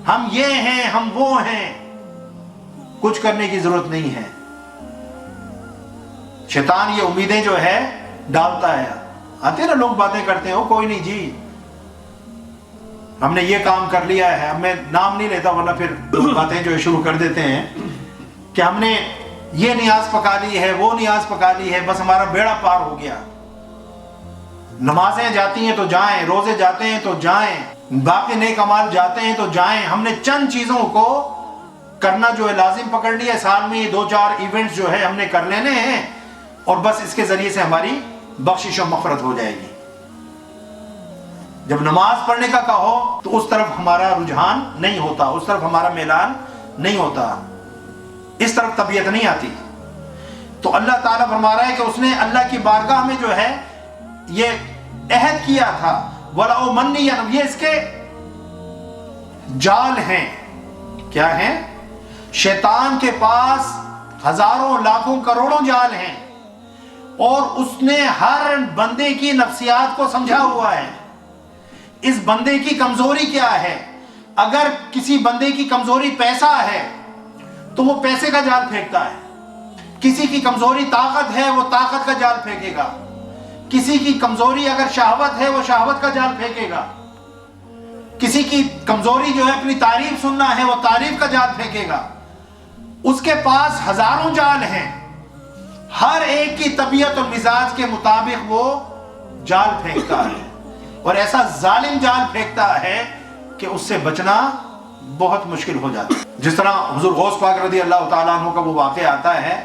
A: ہم یہ ہیں ہم وہ ہیں، کچھ کرنے کی ضرورت نہیں ہے۔ شیطان یہ امیدیں جو ہے ڈالتا ہے، آتے نا لوگ باتیں کرتے ہیں، وہ کوئی نہیں جی ہم نے یہ کام کر لیا ہے، اب میں نام نہیں لیتا ورنہ پھر باتیں جو شروع کر دیتے ہیں کہ ہم نے یہ نیاز پکا لی ہے، وہ نیاز پکا لی ہے، بس ہمارا بیڑا پار ہو گیا۔ نمازیں جاتی ہیں تو جائیں، روزے جاتے ہیں تو جائیں، باقی نیک اعمال جاتے ہیں تو جائیں، ہم نے چند چیزوں کو کرنا جو ہے لازم پکڑ لیا، سال میں یہ 2-4 ایونٹس جو ہے ہم نے کر لینے ہیں اور بس اس کے ذریعے سے ہماری بخشش و مغفرت ہو جائے گی۔ جب نماز پڑھنے کا کہو تو اس طرف ہمارا رجحان نہیں ہوتا، اس طرف ہمارا میلان نہیں ہوتا، اس طرف طبیعت نہیں آتی۔ تو اللہ تعالیٰ فرما رہا ہے کہ اس نے اللہ کی بارگاہ میں جو ہے یہ عہد کیا تھا، وَلَأُ مَنِّيَنَّ، یہ اس کے جال ہیں۔ کیا ہیں؟ شیطان کے پاس ہزاروں لاکھوں کروڑوں جال ہیں اور اس نے ہر بندے کی نفسیات کو سمجھا ہوا ہے۔ اس بندے کی کمزوری کیا ہے؟ اگر کسی بندے کی کمزوری پیسہ ہے تو وہ پیسے کا جال پھینکتا ہے، کسی کی کمزوری طاقت ہے وہ طاقت کا جال پھینکے گا، کسی کی کمزوری اگر شہوت ہے وہ شہوت کا جال پھینکے گا، کسی کی کمزوری جو ہے اپنی تعریف سننا ہے وہ تعریف کا جال پھینکے گا۔ اس کے پاس ہزاروں جال ہیں، ہر ایک کی طبیعت اور مزاج کے مطابق وہ جال پھینکتا ہے اور ایسا ظالم جال پھینکتا ہے کہ اس سے بچنا بہت مشکل ہو جاتا ہے۔ جس طرح حضور غوث پاک رضی اللہ تعالیٰ عنہ کا وہ واقعہ آتا ہے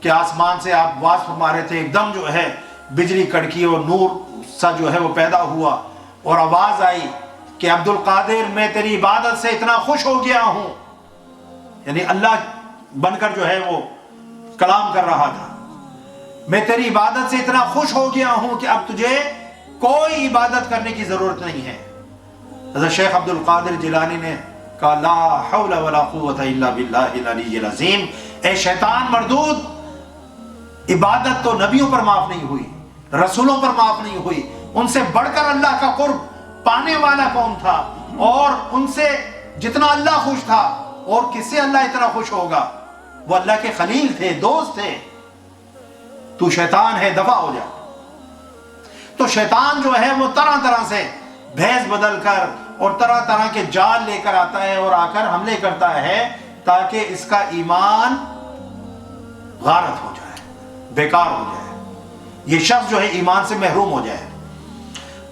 A: کہ آسمان سے آپ واز فرما رہے تھے، ایک دم جو ہے بجلی کڑکی اور نور سا جو ہے وہ پیدا ہوا اور آواز آئی کہ عبد القادر میں تیری عبادت سے اتنا خوش ہو گیا ہوں، یعنی اللہ بن کر جو ہے وہ کلام کر رہا تھا، میں تیری عبادت سے اتنا خوش ہو گیا ہوں کہ اب تجھے کوئی عبادت کرنے کی ضرورت نہیں ہے۔ حضرت شیخ عبد القادر جیلانی نے کہا لا حول ولا قوت الا باللہ العلی العظیم، اے شیطان مردود، عبادت تو نبیوں پر معاف نہیں ہوئی، رسولوں پر معاف نہیں ہوئی، ان سے بڑھ کر اللہ کا قرب پانے والا کون تھا، اور ان سے جتنا اللہ خوش تھا اور کس سے اللہ اتنا خوش ہوگا، وہ اللہ کے خلیل تھے، دوست تھے۔ تو شیطان ہے، دفع ہو جا۔ تو شیطان جو ہے وہ طرح طرح سے بھیس بدل کر اور طرح طرح کے جال لے کر آتا ہے اور آ کر حملے کرتا ہے تاکہ اس کا ایمان غارت ہو جائے، بیکار ہو جائے، یہ شخص جو ہے ایمان سے محروم ہو جائے۔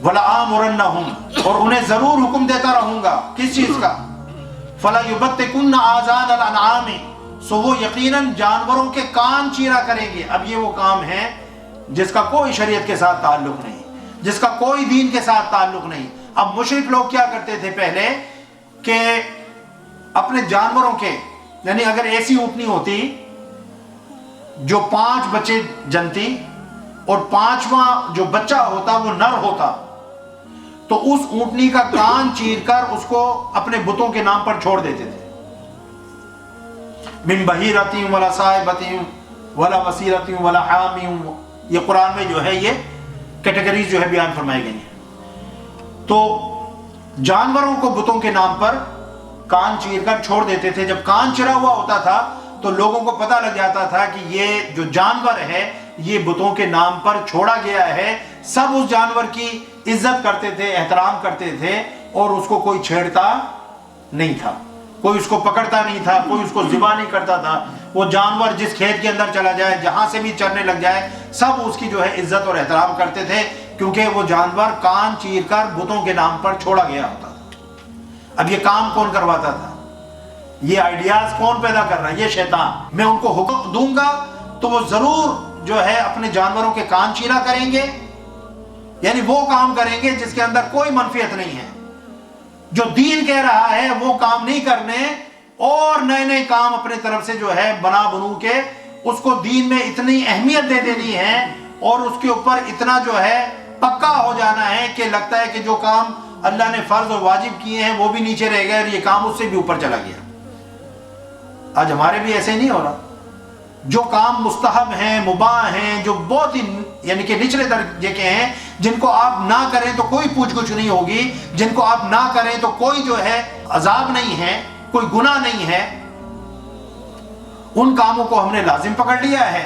A: وَلَآمُرَنَّهُمْ، اور انہیں ضرور حکم دیتا رہوں گا، کس چیز کا؟ فَلَا يُبَتِّكُنَّ آذَانَ الْأَنْعَامِ، سو وہ یقیناً جانوروں کے کان چیرا کریں گے۔ اب یہ وہ کام ہے جس کا کوئی شریعت کے ساتھ تعلق نہیں، جس کا کوئی دین کے ساتھ تعلق نہیں۔ اب مشرک لوگ کیا کرتے تھے پہلے کہ اپنے جانوروں کے، یعنی اگر ایسی اونٹنی ہوتی جو 5 بچے جنتی اور 5واں جو بچہ ہوتا وہ نر ہوتا، تو اس اونٹنی کا کان چیر کر اس کو اپنے بتوں کے نام پر چھوڑ دیتے تھے۔ من بحیرتی ولا صائبتی ولا وسیرتی ولا حامی، یہ قرآن میں جو ہے یہ کیٹیگریز جو ہے بیان فرمائی گئی ہیں۔ تو جانوروں کو بتوں کے نام پر کان چیر کر چھوڑ دیتے تھے۔ جب کان چرا ہوا ہوتا تھا تو لوگوں کو پتہ لگ جاتا تھا کہ یہ جو جانور ہے یہ بتوں کے نام پر چھوڑا گیا ہے۔ سب اس جانور کی عزت کرتے تھے، احترام کرتے تھے اور اس کو کوئی چھیڑتا نہیں تھا، کوئی اس کو پکڑتا نہیں تھا، کوئی اس کو ذبح نہیں کرتا تھا۔ وہ جانور جس کھیت کے اندر چلا جائے، جہاں سے بھی چرنے لگ جائے، سب اس کی جو ہے عزت اور احترام کرتے تھے، کیونکہ وہ جانور کان چیر کر بتوں کے نام پر چھوڑا گیا ہوتا تھا۔ اب یہ کام کون کرواتا تھا؟ یہ آئیڈیاز کون پیدا کر رہا ہے؟ یہ شیطان۔ میں ان کو حکم دوں گا تو وہ ضرور جو ہے اپنے جانوروں کے کان چیرا کریں گے، یعنی وہ کام کریں گے جس کے اندر کوئی منفیت نہیں ہے، جو دین کہہ رہا ہے وہ کام نہیں کرنے، اور نئے نئے کام اپنے طرف سے جو ہے بنا بنو کے اس کو دین میں اتنی اہمیت دے دینی ہے اور اس کے اوپر اتنا جو ہے پکا ہو جانا ہے کہ لگتا ہے کہ جو کام اللہ نے فرض اور واجب کیے ہیں وہ بھی نیچے رہ گئے اور یہ کام اس سے بھی اوپر چلا گیا۔ آج ہمارے بھی ایسے نہیں ہو رہا، جو کام مستحب ہیں، مباح ہیں، جو بہت ہی یعنی کہ نچلے درجے کے ہیں، جن کو آپ نہ کریں تو کوئی پوچھ گچھ نہیں ہوگی، جن کو آپ نہ کریں تو کوئی جو ہے عذاب نہیں ہے، کوئی گناہ نہیں ہے، ان کاموں کو ہم نے لازم پکڑ لیا ہے۔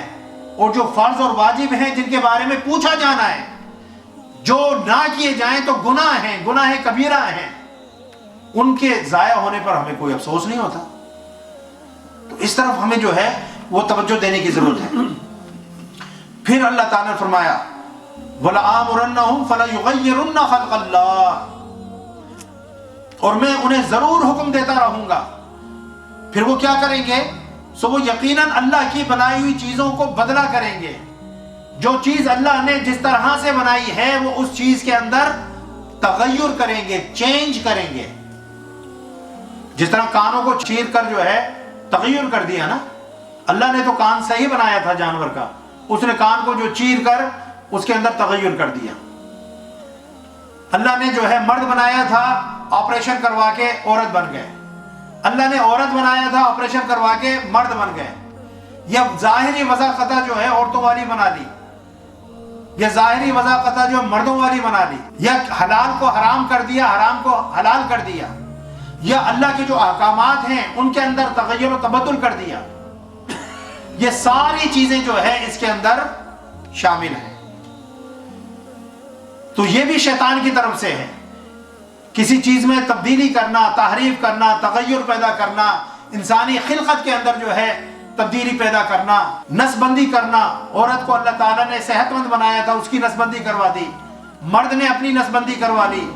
A: اور جو فرض اور واجب ہیں جن کے بارے میں پوچھا جانا ہے، جو نہ کیے جائیں تو گناہ ہیں، گناہ کبیرہ ہیں، ان کے ضائع ہونے پر ہمیں کوئی افسوس نہیں ہوتا۔ تو اس طرف ہمیں جو ہے وہ توجہ دینے کی ضرورت ہے۔ پھر اللہ تعالیٰ نے فرمایا وَلَآمُرَنَّهُمْ فَلَيُغَيِّرُنَّ خَلْقَ اللَّهِ، اور میں انہیں ضرور حکم دیتا رہوں گا۔ پھر وہ کیا کریں گے؟ سو وہ یقیناً اللہ کی بنائی ہوئی چیزوں کو بدلا کریں گے۔ جو چیز اللہ نے جس طرح سے بنائی ہے وہ اس چیز کے اندر تغیر کریں گے، چینج کریں گے۔ جس طرح کانوں کو چیر کر جو ہے تغیر کر دیا نا، اللہ نے تو کان صحیح بنایا تھا جانور کا، اس نے کان کو جو چیر کر اس کے اندر تغیر کر دیا۔ اللہ نے جو ہے مرد بنایا تھا، آپریشن کروا کے عورت بن گئے۔ اللہ نے عورت بنایا تھا، آپریشن کروا کے مرد بن گئے۔ یا ظاہری وضاحت جو ہے عورتوں والی بنا لی، یا ظاہری وضاحت جو مردوں والی بنا لی، یا حلال کو حرام کر دیا، حرام کو حلال کر دیا، یا اللہ کے جو احکامات ہیں ان کے اندر تغیر و تبدل کر دیا۔ یہ ساری چیزیں جو ہے اس کے اندر شامل ہیں۔ تو یہ بھی شیطان کی طرف سے ہے، کسی چیز میں تبدیلی کرنا، تحریف کرنا، تغیر پیدا کرنا، انسانی خلقت کے اندر جو ہے تبدیلی پیدا کرنا، نسل بندی کرنا۔ عورت کو اللہ تعالیٰ نے صحت مند بنایا تھا، اس کی نسل بندی کروا دی، مرد نے اپنی نسل بندی کروا لی۔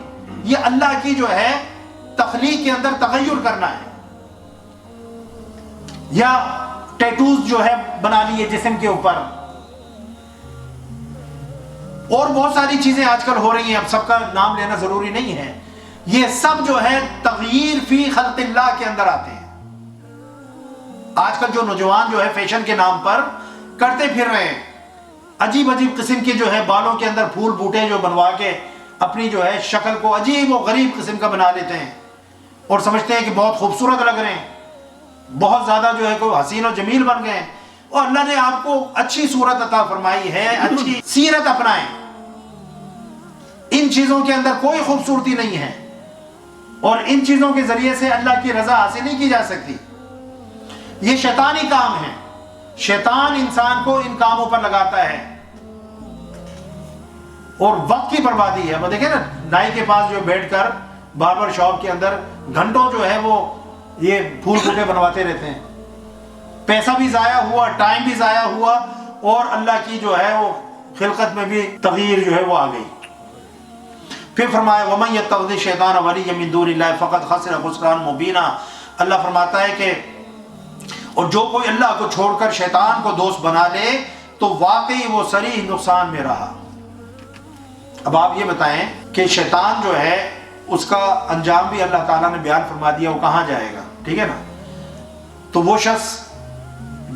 A: یہ اللہ کی جو ہے تخلیق کے اندر تغیر کرنا ہے۔ یا ٹیٹوز جو ہے بنا لیے جسم کے اوپر، اور بہت ساری چیزیں آج کل ہو رہی ہیں، اب سب کا نام لینا ضروری نہیں ہے۔ یہ سب جو ہے تغییر فی خلق اللہ کے اندر آتے ہیں۔ آج کل جو نوجوان جو ہے فیشن کے نام پر کرتے پھر رہے ہیں، عجیب عجیب قسم کے جو ہے بالوں کے اندر پھول بوٹے جو بنوا کے اپنی جو ہے شکل کو عجیب و غریب قسم کا بنا لیتے ہیں، اور سمجھتے ہیں کہ بہت خوبصورت لگ رہے ہیں، بہت زیادہ جو ہے کوئی حسین و جمیل بن گئے ہیں۔ اور اللہ نے آپ کو اچھی صورت عطا فرمائی ہے، اچھی سیرت اپنائیں۔ ان چیزوں کے اندر کوئی خوبصورتی نہیں ہے، اور ان چیزوں کے ذریعے سے اللہ کی رضا حاصل نہیں کی جا سکتی۔ یہ شیطانی کام ہے، شیطان انسان کو ان کاموں پر لگاتا ہے، اور وقت کی بربادی ہے۔ وہ دیکھیں نا، نائی کے پاس جو بیٹھ کر باربر شاپ کے اندر گھنٹوں جو ہے وہ یہ پھول بوٹے بنواتے رہتے ہیں، پیسہ بھی ضائع ہوا، ٹائم بھی ضائع ہوا، اور اللہ کی جو ہے وہ خلقت میں بھی تغییر جو ہے وہ آ گئی۔ پھر فرمایا وَمَن يَتَّخِذِ الشَّيْطَانَ وَلِيًّا مِن دُونِ اللَّهِ فَقَدْ خَسِرَ خُسْرَانًا مُبِينًا۔ اللہ فرماتا ہے کہ اور جو کوئی اللہ کو چھوڑ کر شیطان کو دوست بنا لے تو واقعی وہ صریح نقصان میں رہا۔ اب آپ یہ بتائیں کہ شیطان جو ہے اس کا انجام بھی اللہ تعالیٰ نے بیان فرما دیا، وہ کہاں جائے گا، ٹھیک ہے نا؟ تو وہ شخص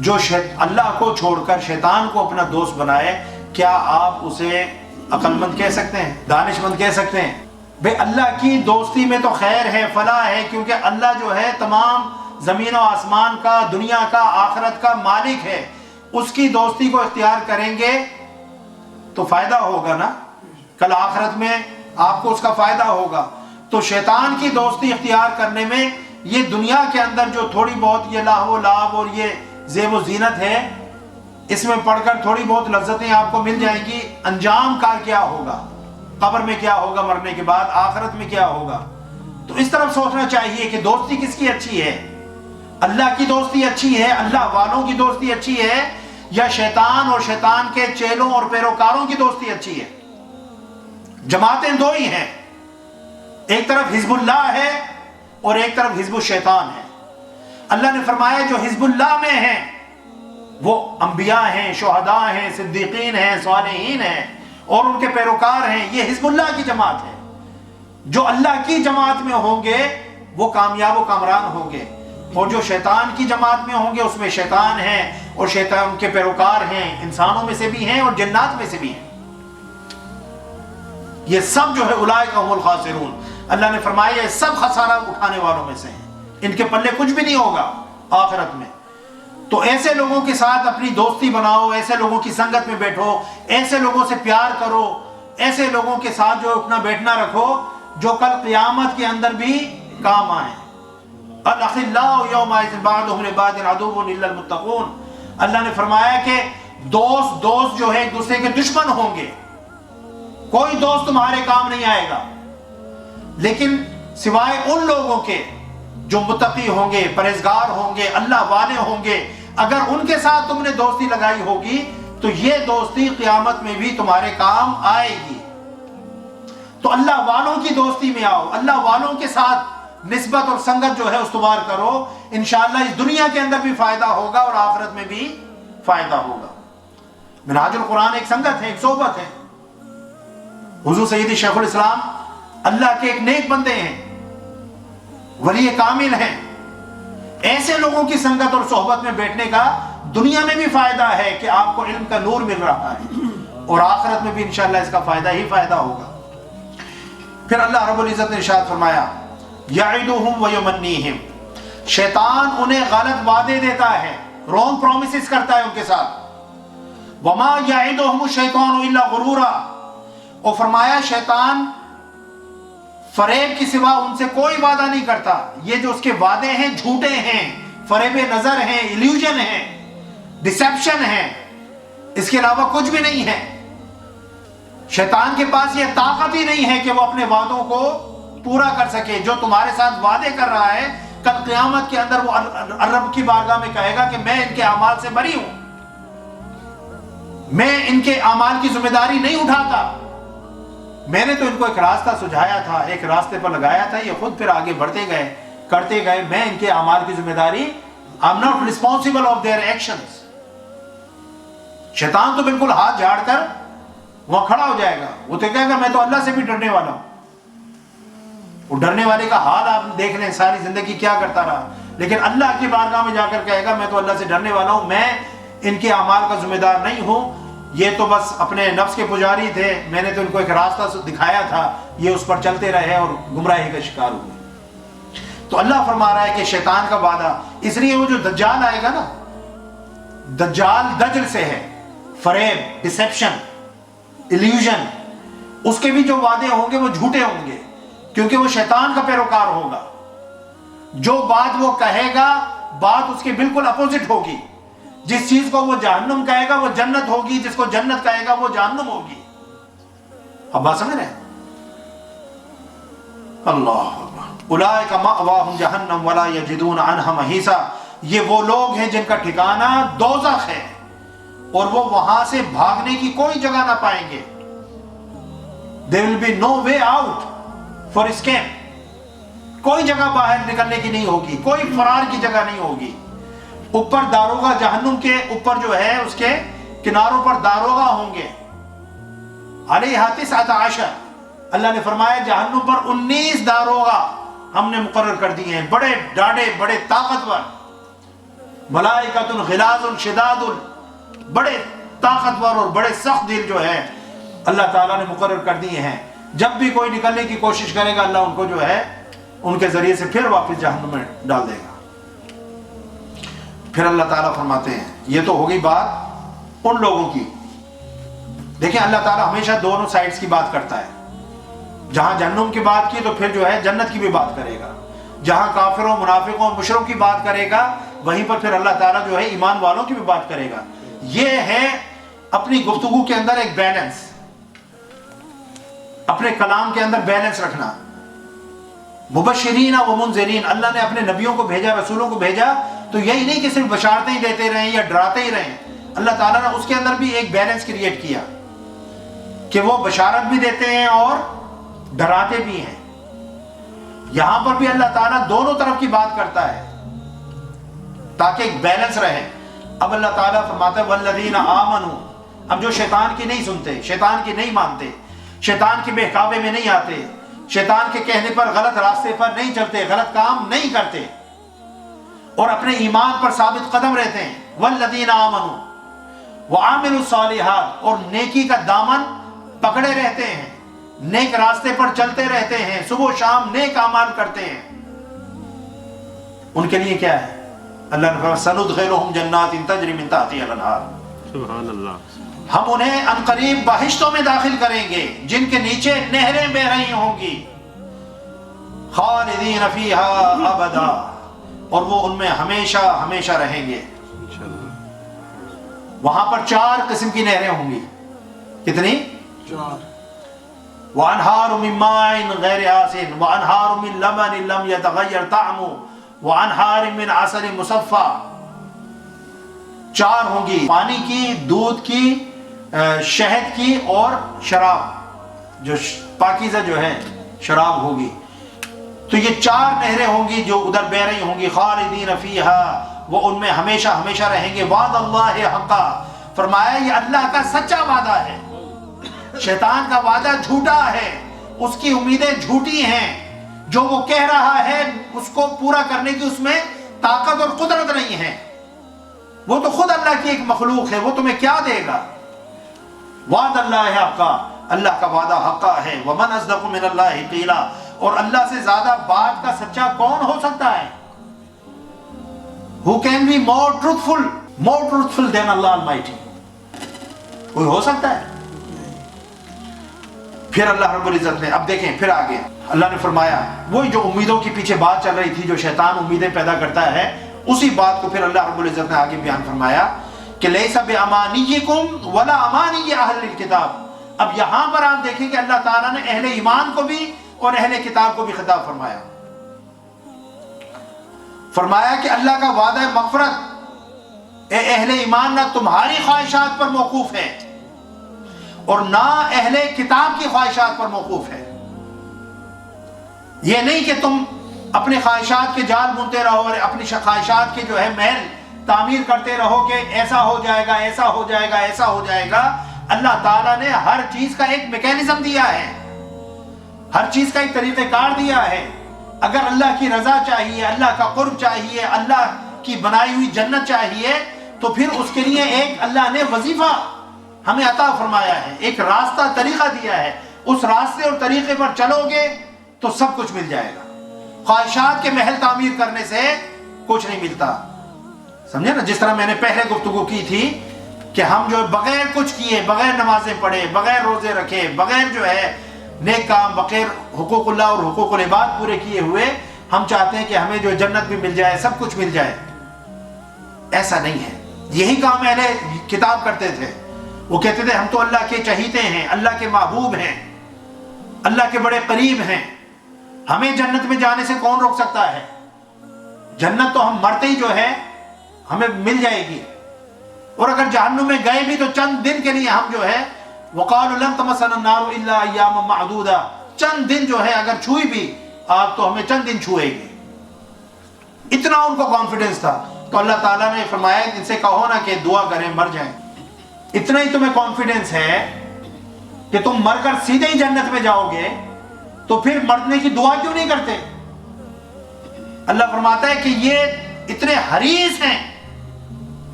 A: جو اللہ کو چھوڑ کر شیطان کو اپنا دوست بنائے، کیا آپ اسے عقل مند کہہ سکتے ہیں، دانش مند کہہ سکتے ہیں؟ بھئی اللہ کی دوستی میں تو خیر ہے، فلاح ہے، کیونکہ اللہ جو ہے تمام زمین و آسمان کا، دنیا کا، آخرت کا مالک ہے۔ اس کی دوستی کو اختیار کریں گے تو فائدہ ہوگا نا، کل آخرت میں آپ کو اس کا فائدہ ہوگا۔ تو شیطان کی دوستی اختیار کرنے میں یہ دنیا کے اندر جو تھوڑی بہت یہ لاہو و لعب اور یہ زیب و زینت ہے، اس میں پڑھ کر تھوڑی بہت لذتیں آپ کو مل جائیں گی، انجام کا کیا ہوگا، قبر میں کیا ہوگا، مرنے کے بعد آخرت میں کیا ہوگا۔ تو اس طرف سوچنا چاہیے کہ دوستی کس کی اچھی ہے؟ اللہ کی دوستی اچھی ہے، اللہ والوں کی دوستی اچھی ہے، یا شیطان اور شیطان کے چیلوں اور پیروکاروں کی دوستی اچھی ہے؟ جماعتیں دو ہی ہیں، ایک طرف حزب اللہ ہے اور ایک طرف حزب الشیطان ہے۔ اللہ نے فرمایا جو حزب اللہ میں ہیں وہ انبیاء ہیں، شہداء ہیں، صدیقین ہیں، صالحین ہیں، اور ان کے پیروکار ہیں، یہ حزب اللہ کی جماعت ہے۔ جو اللہ کی جماعت میں ہوں گے وہ کامیاب و کامران ہوں گے، اور جو شیطان کی جماعت میں ہوں گے اس میں شیطان ہیں اور شیطان کے پیروکار ہیں، انسانوں میں سے بھی ہیں اور جنات میں سے بھی ہیں۔ یہ سب جو ہے اولئک هم الخاسرون، اللہ نے فرمایا یہ سب خسارہ اٹھانے والوں میں سے ہیں، ان کے پلے کچھ بھی نہیں ہوگا آخرت میں۔ تو ایسے لوگوں کے ساتھ اپنی دوستی بناؤ، ایسے لوگوں کی سنگت میں بیٹھو، ایسے لوگوں سے پیار کرو ایسے لوگوں کے ساتھ جو اٹھنا بیٹھنا رکھو جو کل قیامت کے اندر بھی کام آئیں. الاخلاء یومئذ بعضهم لبعض عدو الا المتقون. اللہ نے فرمایا کہ دوست جو ہے ایک دوسرے کے دشمن ہوں گے. کوئی دوست تمہارے کام نہیں آئے گا لیکن سوائے ان لوگوں کے جو متقی ہوں گے, پرہیزگار ہوں گے, اللہ والے ہوں گے. اگر ان کے ساتھ تم نے دوستی لگائی ہوگی تو یہ دوستی قیامت میں بھی تمہارے کام آئے گی. تو اللہ والوں کی دوستی میں آؤ, اللہ والوں کے ساتھ نسبت اور سنگت جو ہے استوار کرو. انشاءاللہ اس دنیا کے اندر بھی فائدہ ہوگا اور آخرت میں بھی فائدہ ہوگا. منہاج القرآن ایک سنگت ہے, ایک صحبت ہے. حضور سیدی شیخ الاسلام اللہ کے ایک نیک بندے ہیں, ولی کامل ہیں. ایسے لوگوں کی سنگت اور صحبت میں بیٹھنے کا دنیا میں بھی فائدہ ہے کہ آپ کو علم کا نور مل رہا ہے اور آخرت میں بھی انشاءاللہ اس کا فائدہ ہی فائدہ ہوگا. پھر اللہ رب العزت نے ارشاد فرمایا یعدہم ویمنیہم, شیطان انہیں غلط وعدے دیتا ہے, رونگ پرومسز کرتا ہے ان کے ساتھ. وما یعدہم الشیطان الا غرورا, اور فرمایا شیطان فریب کی سوا ان سے کوئی وعدہ نہیں کرتا. یہ جو اس کے وعدے ہیں جھوٹے ہیں, فریب نظر ہیں, ایلیوژن ہیں, ڈسیپشن ہیں, اس کے علاوہ کچھ بھی نہیں ہے. شیطان کے پاس یہ طاقت ہی نہیں ہے کہ وہ اپنے وعدوں کو پورا کر سکے. جو تمہارے ساتھ وعدے کر رہا ہے کل قیامت کے اندر وہ رب کی بارگاہ میں کہے گا کہ میں ان کے اعمال سے بری ہوں, میں ان کے اعمال کی ذمہ داری نہیں اٹھاتا, میں نے تو ان کو ایک راستہ سجھایا تھا, ایک راستے پر لگایا تھا, یہ خود پھر آگے بڑھتے گئے, کرتے گئے, میں ان کے اعمال کی ذمہ داری I'm not responsible of their actions. شیطان تو بالکل ہاتھ جھاڑ کر وہاں کھڑا ہو جائے گا. وہ تو کہے گا میں تو اللہ سے بھی ڈرنے والا ہوں. وہ ڈرنے والے کا حال آپ دیکھ لیں, ساری زندگی کیا کرتا رہا, لیکن اللہ کی بارگاہ میں جا کر کہے گا میں تو اللہ سے ڈرنے والا ہوں, میں ان کے اعمال کا ذمہ دار نہیں ہوں, یہ تو بس اپنے نفس کے پجاری تھے, میں نے تو ان کو ایک راستہ دکھایا تھا, یہ اس پر چلتے رہے اور گمراہی کا شکار ہوئے. تو اللہ فرما رہا ہے کہ شیطان کا وعدہ, اس لیے وہ جو دجال آئے گا نا, دجال دجل سے ہے, فریب, ڈسیپشن, ایلیوژن, اس کے بھی جو وعدے ہوں گے وہ جھوٹے ہوں گے کیونکہ وہ شیطان کا پیروکار ہوگا. جو بات وہ کہے گا بات اس کے بالکل اپوزٹ ہوگی. جس چیز کو وہ جہنم کہے گا وہ جنت ہوگی, جس کو جنت کہے گا وہ جہنم ہوگی. اب بات سمجھ رہے ہیں؟ اللہ اولئک مأواہم جہنم ولا یجدون عنہا محیصا, یہ وہ لوگ ہیں جن کا ٹھکانہ دوزخ ہے اور وہ وہاں سے بھاگنے کی کوئی جگہ نہ پائیں گے. There will be no way out for escape. کوئی جگہ باہر نکلنے کی نہیں ہوگی, کوئی فرار کی جگہ نہیں ہوگی. اوپر داروغہ, جہنم کے اوپر جو ہے اس کے کناروں پر داروغہ ہوں گے. علیہا 19, اللہ نے فرمایا جہنم پر 19 داروغہ ہم نے مقرر کر دیے ہیں, بڑے ڈاڑے, بڑے طاقتور, ملائکۃ غلاظ شداد, بڑے طاقتور اور بڑے سخت دل جو ہے اللہ تعالیٰ نے مقرر کر دیے ہیں. جب بھی کوئی نکلنے کی کوشش کرے گا اللہ ان کو جو ہے ان کے ذریعے سے پھر واپس جہنم میں ڈال دے گا. پھر اللہ تعالیٰ فرماتے ہیں, یہ تو ہوگی بات ان لوگوں کی. دیکھیں اللہ تعالیٰ ہمیشہ دونوں سائڈز کی بات کرتا ہے. جہاں جہنم کی بات کی تو پھر جو ہے جنت کی بھی بات کرے گا. جہاں کافروں, منافقوں, مشرکوں کی بات کرے گا وہیں پر پھر اللہ تعالیٰ جو ہے ایمان والوں کی بھی بات کرے گا. یہ ہے اپنی گفتگو کے اندر ایک بیلنس, اپنے کلام کے اندر بیلنس رکھنا. مبشرین و منذرین, اللہ نے اپنے نبیوں کو بھیجا, رسولوں کو بھیجا تو یہی نہیں کہ صرف بشارتیں ہی دیتے رہیں یا ڈراتے ہی رہیں. اللہ تعالیٰ نے اس کے اندر بھی ایک بیلنس کریٹ کیا کہ وہ بشارت بھی دیتے ہیں اور ڈراتے بھی ہیں. یہاں پر بھی اللہ تعالیٰ دونوں طرف کی بات کرتا ہے تاکہ ایک بیلنس رہے. اب اللہ تعالیٰ فرماتا ہے والذین آمنوا, اب جو شیطان کی نہیں سنتے, شیطان کی نہیں مانتے, شیطان کے بہکاوے میں نہیں آتے, شیطان کے کہنے پر غلط راستے پر نہیں چلتے, غلط کام نہیں کرتے اور اپنے ایمان پر ثابت قدم رہتے ہیں. والذین آمنوا وعملوا الصالحات, اور نیکی کا دامن پکڑے رہتے ہیں, نیک راستے پر چلتے رہتے ہیں, صبح و شام نیک اعمال کرتے ہیں. ان کے لیے کیا ہے؟ اللہ نے فرمایا سندخلہم جنات تجری من تحتہا الانہار.
B: سبحان اللہ.
A: ہم انہیں عنقریب بہشتوں میں داخل کریں گے جن کے نیچے نہریں بہ رہی ہوں گی، خالدین فیہا ابدا، اور وہ ان میں ہمیشہ ہمیشہ رہیں گے۔ وہاں پر 4 قسم کی نہریں ہوں گی۔ کتنی؟ 4۔ وَأَنْهَارٌ مِّن مَّاءٍ غَيْرِ آسِنٍ وَأَنْهَارٌ مِّن لَبَنٍ لَّمْ يَتَغَيَّرْ طَعْمُهُ وَأَنْهَارٌ مِّنْ عَسَلٍ مُّصَفًّى۔ 4 ہوں گی، پانی کی، دودھ کی، شہد کی اور شراب، جو پاکیزہ جو ہے شراب ہوگی۔ تو یہ 4 نہریں ہوں گی جو ادھر بہ رہی ہوں گی، خالدین فیہا، وہ ان میں ہمیشہ ہمیشہ رہیں گے۔ وعد اللہ حقا، فرمایا یہ اللہ کا سچا وعدہ ہے، شیطان کا وعدہ جھوٹا ہے، اس کی امیدیں جھوٹی ہیں، جو وہ کہہ رہا ہے اس کو پورا کرنے کی اس میں طاقت اور قدرت نہیں ہے، وہ تو خود اللہ کی ایک مخلوق ہے، وہ تمہیں کیا دے گا؟ وعد اللہ حقا، اللہ کا وعدہ حقا ہے۔ ومن اصدق من اللہ قیلا، اور اللہ سے زیادہ بات کا سچا کون ہو سکتا ہے؟ Who can be more truthful than Allah Almighty؟ کوئی ہو سکتا ہے؟ پھر اللہ رب العزت نے، اب دیکھیں پھر آگے اللہ نے فرمایا، وہی جو امیدوں کے پیچھے بات چل رہی تھی، جو شیطان امیدیں پیدا کرتا ہے، اسی بات کو پھر اللہ رب العزت نے آگے بیان فرمایا کہ لیس بامانیکم ولا امانی اہل الکتاب۔ اب یہاں پر آپ دیکھیں کہ اللہ تعالیٰ نے اہل ایمان کو بھی اور اہل کتاب کو بھی خطاب فرمایا، فرمایا کہ اللہ کا وعدہ مغفرت اے اہل ایمان نہ تمہاری خواہشات پر موقوف ہے اور نہ اہل کتاب کی خواہشات پر موقوف ہے۔ یہ نہیں کہ تم اپنے خواہشات کے جال بنتے رہو اور اپنی خواہشات کے جو ہے محل تعمیر کرتے رہو کہ ایسا ہو جائے گا، ایسا ہو جائے گا، ایسا ہو جائے گا۔ اللہ تعالیٰ نے ہر چیز کا ایک میکینزم دیا ہے، ہر چیز کا ایک طریقہ کار دیا ہے۔ اگر اللہ کی رضا چاہیے، اللہ کا قرب چاہیے، اللہ کی بنائی ہوئی جنت چاہیے، تو پھر اس کے لیے ایک اللہ نے وظیفہ ہمیں عطا فرمایا ہے، ایک راستہ طریقہ دیا ہے۔ اس راستے اور طریقے پر چلو گے تو سب کچھ مل جائے گا۔ خواہشات کے محل تعمیر کرنے سے کچھ نہیں ملتا، سمجھے نا؟ جس طرح میں نے پہلے گفتگو کی تھی کہ ہم جو بغیر کچھ کیے، بغیر نمازیں پڑھے، بغیر روزے رکھے، بغیر جو ہے نیک کام، بغیر حقوق اللہ اور حقوق العباد پورے کیے ہوئے ہم چاہتے ہیں کہ ہمیں جو جنت بھی مل جائے، سب کچھ مل جائے۔ ایسا نہیں ہے۔ یہی کام اہل کتاب کرتے تھے، وہ کہتے تھے ہم تو اللہ کے چہیتے ہیں، اللہ کے محبوب ہیں، اللہ کے بڑے قریب ہیں، ہمیں جنت میں جانے سے کون روک سکتا ہے؟ جنت تو ہم مرتے ہی جو ہے ہمیں مل جائے گی، اور اگر جہنم میں گئے بھی تو چند دن کے لیے ہم جو ہے وقالوا لن تمسنا النار الا ایاما معدودا، چند دن جو ہے اگر چھوئی بھی آگ تو ہمیں چند دن چھوئے گی۔ اتنا ان کو کانفیڈنس تھا، تو اللہ تعالیٰ نے فرمایا ان سے کہو نا کہ دعا کریں مر جائیں۔ اتنا ہی تمہیں کانفیڈنس ہے کہ تم مر کر سیدھے ہی جنت میں جاؤ گے، تو پھر مرنے کی دعا کیوں نہیں کرتے؟ اللہ فرماتا ہے کہ یہ اتنے حریص ہیں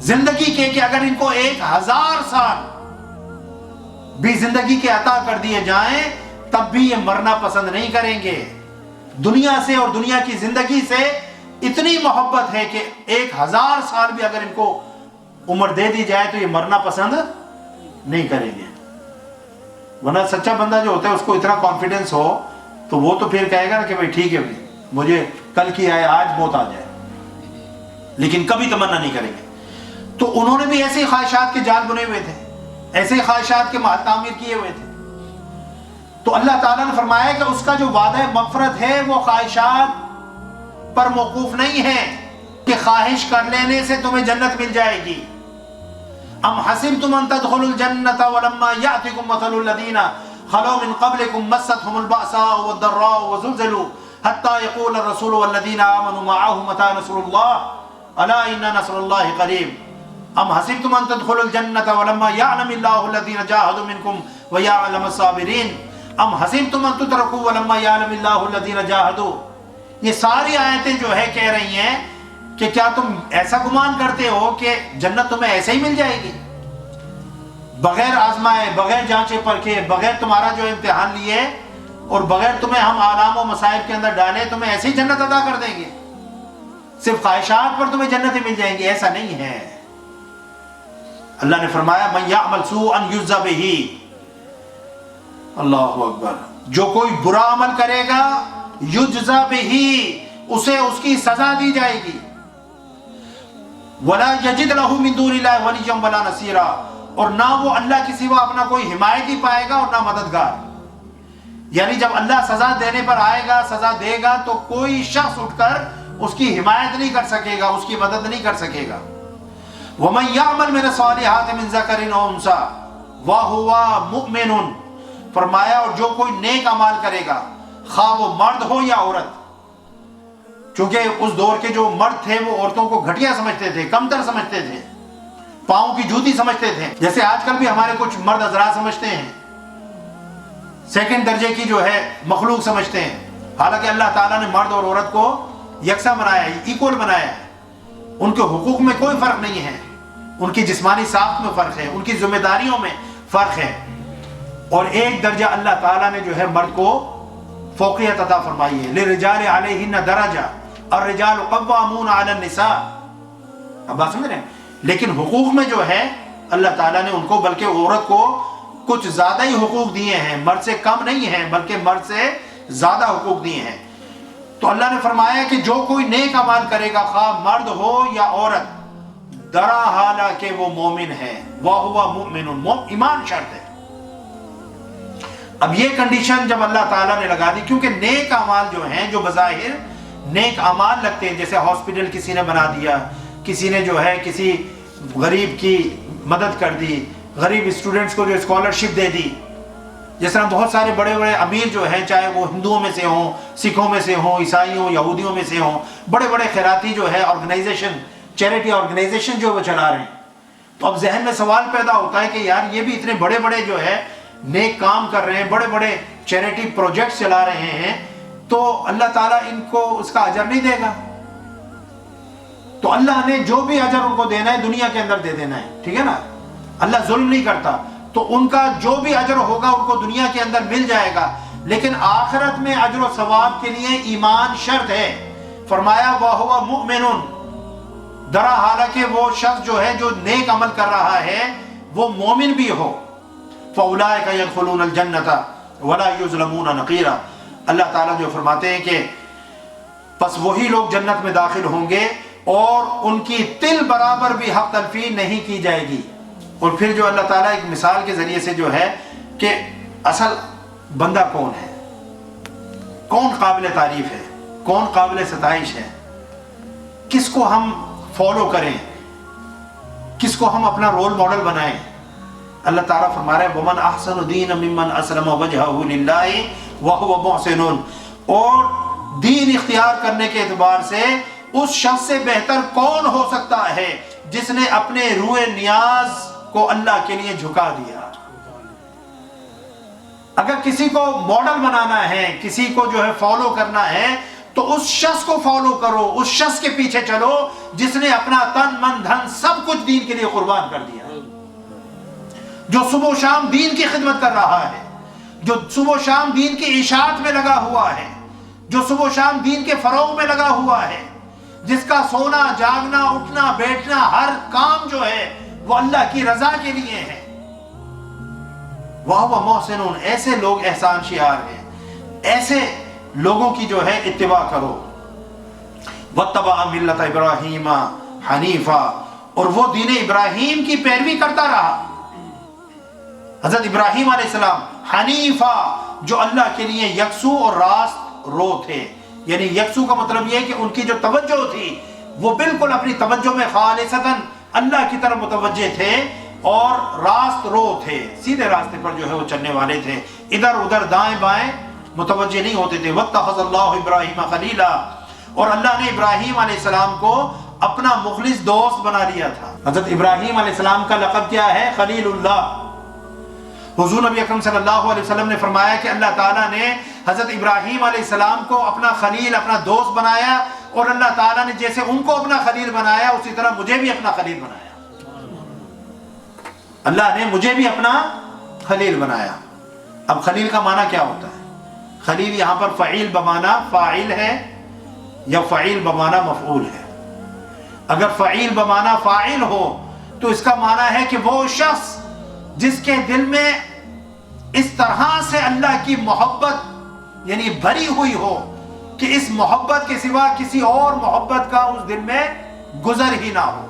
A: زندگی کے کہ اگر ان کو 1000 سال بھی زندگی کے عطا کر دیے جائیں تب بھی یہ مرنا پسند نہیں کریں گے۔ دنیا سے اور دنیا کی زندگی سے اتنی محبت ہے کہ 1000 سال بھی اگر ان کو عمر دے دی جائے تو یہ مرنا پسند نہیں کریں گے۔ ورنہ سچا بندہ جو ہوتا ہے اس کو اتنا کانفیڈنس ہو تو وہ تو پھر کہے گا نا کہ بھائی ٹھیک ہے مجھے کل کی آئے آج موت آ جائے، لیکن کبھی تمنا نہیں کریں گے۔ تو انہوں نے بھی ایسے ہی خواہشات کے جال بنے ہوئے تھے، ایسے ہی خواہشات کے محل تعمیر کیے ہوئے تھے۔ تو اللہ تعالیٰ نے فرمایا کہ اس کا جو وعدہ مغفرت ہے وہ خواہشات پر موقوف نہیں ہے کہ خواہش کر لینے سے تمہیں جنت مل جائے گی۔ ام حسبتم ان تدخلوا الجنة ولما يأتكم مثل الذين خلوا من قبلكم مستهم البأساء والضراء وزلزلوا حتى يقول الرسول والذين آمنوا معه متى نصر الله ألا إن نصر الله قريب ام حسبتم ان تدخلوا الجنة ولما يعلم الله الذين جاهدوا منكم ويعلم الصابرين ام حسبتم ان تتركوا ولما يعلم الله الذين جاهدوا۔ یہ ساری آیتیں جو ہے کہہ رہی ہیں کہ کیا تم ایسا گمان کرتے ہو کہ جنت تمہیں ایسے ہی مل جائے گی بغیر آزمائے، بغیر جانچے پرکھے، بغیر تمہارا جو امتحان لیے اور بغیر تمہیں ہم آلام و مصائب کے اندر ڈالے تمہیں ایسے ہی جنت عطا کر دیں گے، صرف خواہشات پر تمہیں جنتیں مل جائیں گی؟ ایسا نہیں ہے۔ اللہ نے فرمایا من یعمل سوءا یجزا بہ، اللہ اکبر، جو کوئی برا عمل کرے گا یجزا بہ، اسے اس کی سزا دی جائے گی، ولا یجد لہ من دون اللہ ولیا ولا نصیرا، اور نہ وہ اللہ کے سوا اپنا کوئی حمایتی پائے گا اور نہ مددگار۔ یعنی جب اللہ سزا دینے پر آئے گا، سزا دے گا، تو کوئی شخص اٹھ کر اس کی حمایت نہیں کر سکے گا، اس کی مدد نہیں کر سکے گا۔ وَمَن يَعْمَلْ مِنَ الصَّالِحَاتِ مِن ذَكَرٍ أَوْ أُنثَىٰ وَهُوَ مُؤْمِنٌ، فرمایا اور جو کوئی نیک اعمال کرے گا، خواہ وہ مرد ہو یا عورت، چونکہ اس دور کے جو مرد تھے وہ عورتوں کو گھٹیا سمجھتے تھے، کمتر سمجھتے تھے، پاؤں کی جوتی سمجھتے تھے، جیسے آج کل بھی ہمارے کچھ مرد حضرات سمجھتے ہیں، سیکنڈ درجے کی جو ہے مخلوق سمجھتے ہیں، حالانکہ اللہ تعالیٰ نے مرد اور عورت کو یکساں بنایا ہے، ایکول بنایا ہے، ان کے حقوق میں کوئی فرق نہیں ہے، ان کی جسمانی ساخت میں فرق ہے، ان کی ذمہ داریوں میں فرق ہے، اور ایک درجہ اللہ تعالیٰ نے جو ہے مرد کو فوقیت عطا فرمائی ہے، للرجال علیہن درجہ الرجال قوامون علی النساء، اب بات سمجھ رہے ہیں، لیکن حقوق میں جو ہے اللہ تعالیٰ نے ان کو بلکہ عورت کو کچھ زیادہ ہی حقوق دیے ہیں، مرد سے کم نہیں ہیں بلکہ مرد سے زیادہ حقوق دیے ہیں۔ تو اللہ نے فرمایا کہ جو کوئی نیک عمل کرے گا، خواہ مرد ہو یا عورت، درا حالہ کہ وہ مومن ہے، وَهُوَ مُؤْمِنٌ، ایمان شرط ہے۔ اب یہ کنڈیشن جب اللہ تعالیٰ نے لگا دی، کیونکہ نیک اعمال جو ہیں، جو بظاہر نیک اعمال لگتے ہیں، جیسے ہاسپٹل کسی نے بنا دیا، کسی نے جو ہے کسی غریب کی مدد کر دی، غریب اسٹوڈنٹس کو جو اسکالرشپ دے دی، جس طرح بہت سارے بڑے بڑے امیر جو ہیں، چاہے وہ ہندوؤں میں سے ہوں، سکھوں میں سے ہوں، عیسائیوں یہودیوں میں سے ہوں، بڑے بڑے خیراتی جو ہے آرگنائزیشن، چیریٹی آرگنائزیشن جو وہ چلا رہے ہیں، تو اب ذہن میں سوال پیدا ہوتا ہے کہ یار یہ بھی اتنے بڑے بڑے جو ہے نیک کام کر رہے ہیں، بڑے بڑے چیریٹی پروجیکٹس چلا رہے ہیں، تو اللہ تعالیٰ ان کو اس کا اجر نہیں دے گا؟ تو اللہ نے جو بھی اجر ان کو دینا ہے دنیا کے اندر دے دینا ہے، ٹھیک ہے نا، اللہ ظلم نہیں کرتا، تو ان کا جو بھی اجر ہوگا ان کو دنیا کے اندر مل جائے گا، لیکن آخرت میں اجر و ثواب کے لیے ایمان شرط ہے۔ فرمایا وَهُوَ مُؤْمِنٌ، درا حالانکہ وہ شخص جو ہے جو نیک عمل کر رہا ہے وہ مومن بھی ہو، فَأُولَٰئِكَ يَدْخُلُونَ الْجَنَّةَ وَلَا يُظْلَمُونَ نَقِيرًا، اللہ تعالیٰ جو فرماتے ہیں کہ پس وہی لوگ جنت میں داخل ہوں گے اور ان کی تل برابر بھی حق تلفی نہیں کی جائے گی۔ اور پھر جو اللہ تعالیٰ ایک مثال کے ذریعے سے جو ہے کہ اصل بندہ کون ہے، کون قابل تعریف ہے، کون قابل ستائش ہے، کس کو ہم فالو کریں، کس کو ہم اپنا رول ماڈل بنائیں۔ اللہ تعالیٰ فرما رہے ہیں وَمَنْ أَحْسَنُ دِينًا مِّمَّنْ أَسْلَمَ وَجْهَهُ لِلَّهِ وَهُوَ مُحْسِنٌ، اور دین اختیار کرنے کے اعتبار سے اس شخص سے بہتر کون ہو سکتا ہے جس نے اپنے روئے نیاز کو اللہ کے لیے جھکا دیا۔ اگر کسی کو ماڈل بنانا ہے، کسی کو جو ہے فالو کرنا ہے، تو اس شخص کو فالو کرو، اس شخص کے پیچھے چلو جس نے اپنا تن من دھن سب کچھ دین کے لیے قربان کر دیا، جو صبح و شام دین کی خدمت کر رہا ہے، جو صبح و شام دین کی اشاعت میں لگا ہوا ہے، جو صبح و شام دین کے فروغ میں لگا ہوا ہے، جس کا سونا جاگنا اٹھنا بیٹھنا ہر کام جو ہے وہ اللہ کی رضا کے لیے ہے۔ وَهُوَ مُحْسِنٌ، ایسے لوگ احسان شیار ہیں، ایسے لوگوں کی جو ہے اتباع کرو۔ وَاتَّبَعَ مِلَّةَ إِبْرَاهِيمَ حَنِيفًا، اور وہ دین ابراہیم کی پیروی کرتا رہا، حضرت ابراہیم علیہ السلام حنیفہ، جو اللہ کے لیے یکسو اور راست رو تھے، یعنی یکسو کا مطلب یہ ہے کہ ان کی جو توجہ تھی وہ بالکل اپنی توجہ میں خالصتاً اللہ کی طرف متوجہ تھے، اور راست رو تھے، سیدھے راستے پر جو ہے وہ چلنے والے تھے، ادھر ادھر دائیں بائیں متوجہ نہیں ہوتے تھے۔ وَاتَّخَذَ اللَّهُ إِبْرَاهِيمَ خَلِيلًا، اور اللہ نے ابراہیم علیہ السلام کو اپنا مخلص دوست بنا لیا تھا۔ حضرت ابراہیم علیہ السلام کا لقب کیا ہے؟ خلیل اللہ۔ حضور نبی اکرم صلی اللہ علیہ وسلم نے فرمایا کہ اللہ تعالیٰ نے حضرت ابراہیم علیہ السلام کو اپنا خلیل، اپنا دوست بنایا، اور اللہ تعالیٰ نے جیسے ان کو اپنا خلیل بنایا اسی طرح مجھے بھی اپنا خلیل بنایا۔ اللہ نے مجھے بھی اپنا خلیل بنایا۔ اب خلیل کا معنی کیا ہوتا ہے؟ خلیل یہاں پر فعیل بمعنی فاعل ہے یا فعیل بمعنی مفعول ہے۔ اگر فعیل بمعنی فاعل ہو تو اس کا معنی ہے کہ وہ شخص جس کے دل میں اس طرح سے اللہ کی محبت یعنی بھری ہوئی ہو کہ اس محبت کے سوا کسی اور محبت کا اس دل میں گزر ہی نہ ہو،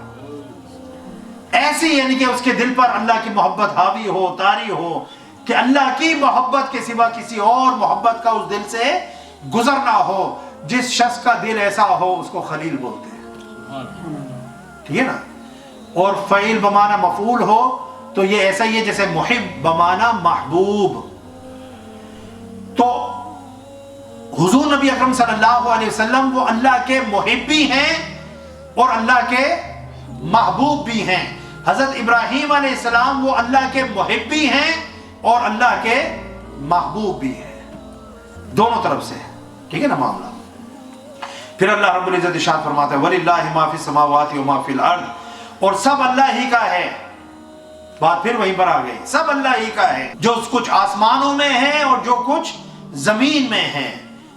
A: ایسی یعنی کہ اس کے دل پر اللہ کی محبت حاوی ہو، طاری ہو کہ اللہ کی محبت کے سوا کسی اور محبت کا اس دل سے گزر نہ ہو، جس شخص کا دل ایسا ہو اس کو خلیل بولتے ہیں، ٹھیک ہے نا؟ اور فعیل بمعنی مفعول ہو تو یہ ایسا ہی ہے جیسے محب بمعنی محبوب۔ تو حضور نبی اکرم صلی اللہ علیہ وسلم وہ اللہ کے محب بھی ہیں اور اللہ کے محبوب بھی ہیں۔ حضرت ابراہیم علیہ السلام وہ اللہ کے محب بھی ہیں اور اللہ کے محبوب بھی ہیں، دونوں طرف سے، ٹھیک ہے نا معاملہ۔ پھر اللہ رب العزت ارشاد فرماتا ہے وَلِلَّهِ مَا فِي السَّمَاوَاتِ وَمَا فِي الْأَرْضِ، اور سب اللہ ہی کا ہے، بات پھر وہیں پر آ گئی، سب اللہ ہی کا ہے، جو کچھ آسمانوں میں ہے اور جو کچھ زمین میں ہے۔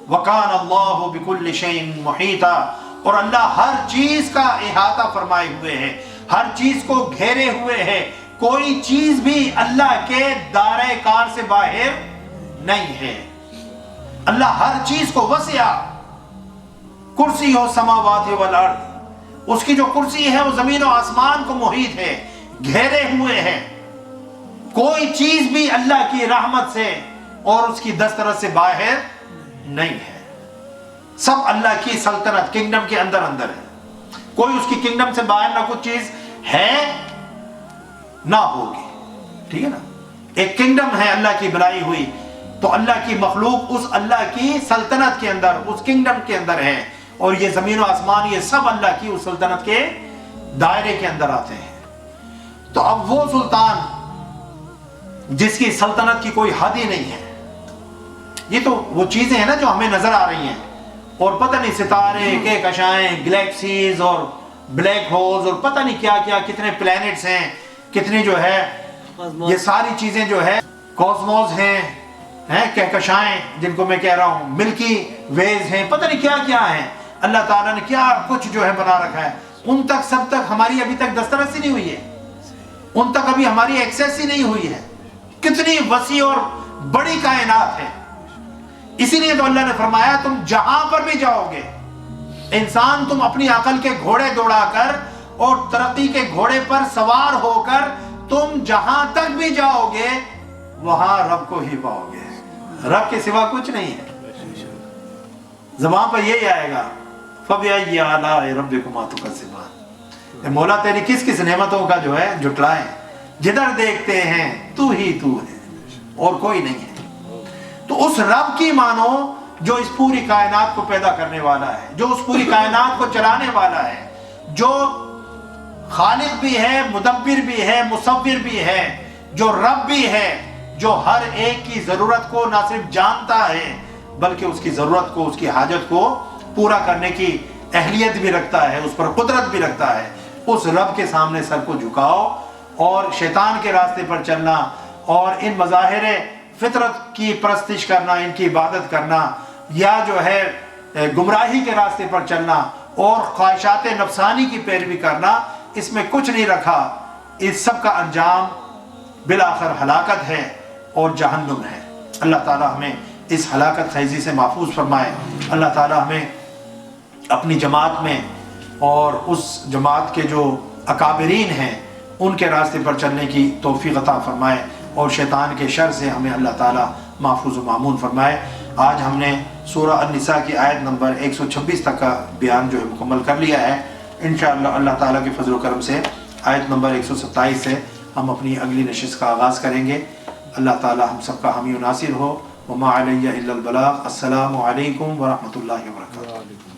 A: وَكَانَ اللَّهُ بِكُلِّ شَيْءٍ مُحِيطًا، اور اللہ ہر چیز کا احاطہ فرمائے ہوئے ہے، ہر چیز کو گھیرے ہوئے ہے، کوئی چیز بھی اللہ کے دائرۂ کار سے باہر نہیں ہے۔ اللہ ہر چیز کو وسع، کرسی ہو سماوات والارض، اس کی جو کرسی ہے وہ زمین و آسمان کو محیط ہے، گھیرے ہوئے ہے، کوئی چیز بھی اللہ کی رحمت سے اور اس کی دسترس سے باہر نہیں ہے، سب اللہ کی سلطنت کنگڈم کے اندر اندر ہے، کوئی اس کی کنگڈم سے باہر نہ کچھ چیز ہے نہ ہوگی، ٹھیک ہے نا؟ ایک کنگڈم ہے اللہ کی بنائی ہوئی، تو اللہ کی مخلوق اس اللہ کی سلطنت کے اندر، اس کنگڈم کے اندر ہے، اور یہ زمین و آسمان یہ سب اللہ کی اس سلطنت کے دائرے کے اندر آتے ہیں۔ تو اب وہ سلطان جس کی سلطنت کی کوئی حد ہی نہیں ہے، یہ تو وہ چیزیں ہیں نا جو ہمیں نظر آ رہی ہیں، اور پتہ نہیں ستارے، کہکشائیں، گلیکسیز اور بلیک ہولز اور پتہ نہیں کیا کیا، کتنے پلینٹس ہیں، کتنی جو ہے یہ ساری چیزیں جو ہے کوسموس ہیں، کہکشائیں جن کو میں کہہ رہا ہوں، ملکی ویز ہیں، پتہ نہیں کیا کیا ہیں، اللہ تعالیٰ نے کیا کچھ جو ہے بنا رکھا ہے، ان تک سب تک ہماری ابھی تک دسترس ہی نہیں ہوئی ہے، ان تک ابھی ہماری ایکسیس ہی نہیں ہوئی ہے، کتنی وسیع اور بڑی کائنات ہے۔ اسی لیے تو اللہ نے فرمایا تم جہاں پر بھی جاؤ گے، انسان تم اپنی عقل کے گھوڑے دوڑا کر اور ترقی کے گھوڑے پر سوار ہو کر تم جہاں تک بھی جاؤ گے وہاں رب کو ہی پاؤ گے، رب کے سوا کچھ نہیں ہے۔ زبان پر یہی آئے گا فَبِأَيِّ آلَاءِ رَبِّكُمَا تُكَذِّبَانِ، مولا تیری کس کس نعمتوں کا جو ہے جھٹلائیں، جدھر دیکھتے ہیں تو ہی تو ہے اور کوئی نہیں ہے۔ تو اس رب کی مانو جو اس پوری کائنات کو پیدا کرنے والا ہے، جو اس پوری کائنات کو چلانے والا ہے، جو خالق بھی ہے، مدبر بھی ہے، مصور بھی ہے، جو رب بھی ہے، جو ہر ایک کی ضرورت کو نہ صرف جانتا ہے بلکہ اس کی ضرورت کو، اس کی حاجت کو پورا کرنے کی اہلیت بھی رکھتا ہے، اس پر قدرت بھی رکھتا ہے۔ اس رب کے سامنے سر کو جھکاؤ اور شیطان کے راستے پر چلنا اور ان مظاہر فطرت کی پرستش کرنا، ان کی عبادت کرنا، یا جو ہے گمراہی کے راستے پر چلنا اور خواہشات نفسانی کی پیروی کرنا، اس میں کچھ نہیں رکھا، اس سب کا انجام بالآخر ہلاکت ہے اور جہنم ہے۔ اللہ تعالی ہمیں اس ہلاکت خیزی سے محفوظ فرمائے، اللہ تعالی ہمیں اپنی جماعت میں اور اس جماعت کے جو اکابرین ہیں ان کے راستے پر چلنے کی توفیق عطا فرمائے، اور شیطان کے شر سے ہمیں اللہ تعالی محفوظ و مامون فرمائے۔ آج ہم نے سورہ النساء کی آیت نمبر 126 تک کا بیان جو ہے مکمل کر لیا ہے۔ انشاءاللہ اللہ تعالیٰ کے فضل و کرم سے آیت نمبر 127 سے ہم اپنی اگلی نشست کا آغاز کریں گے۔ اللہ تعالیٰ ہم سب کا حامی و ناصر ہو۔ وما علیہ الا البلاغ۔ السلام علیکم ورحمۃ اللہ وبرکاتہ۔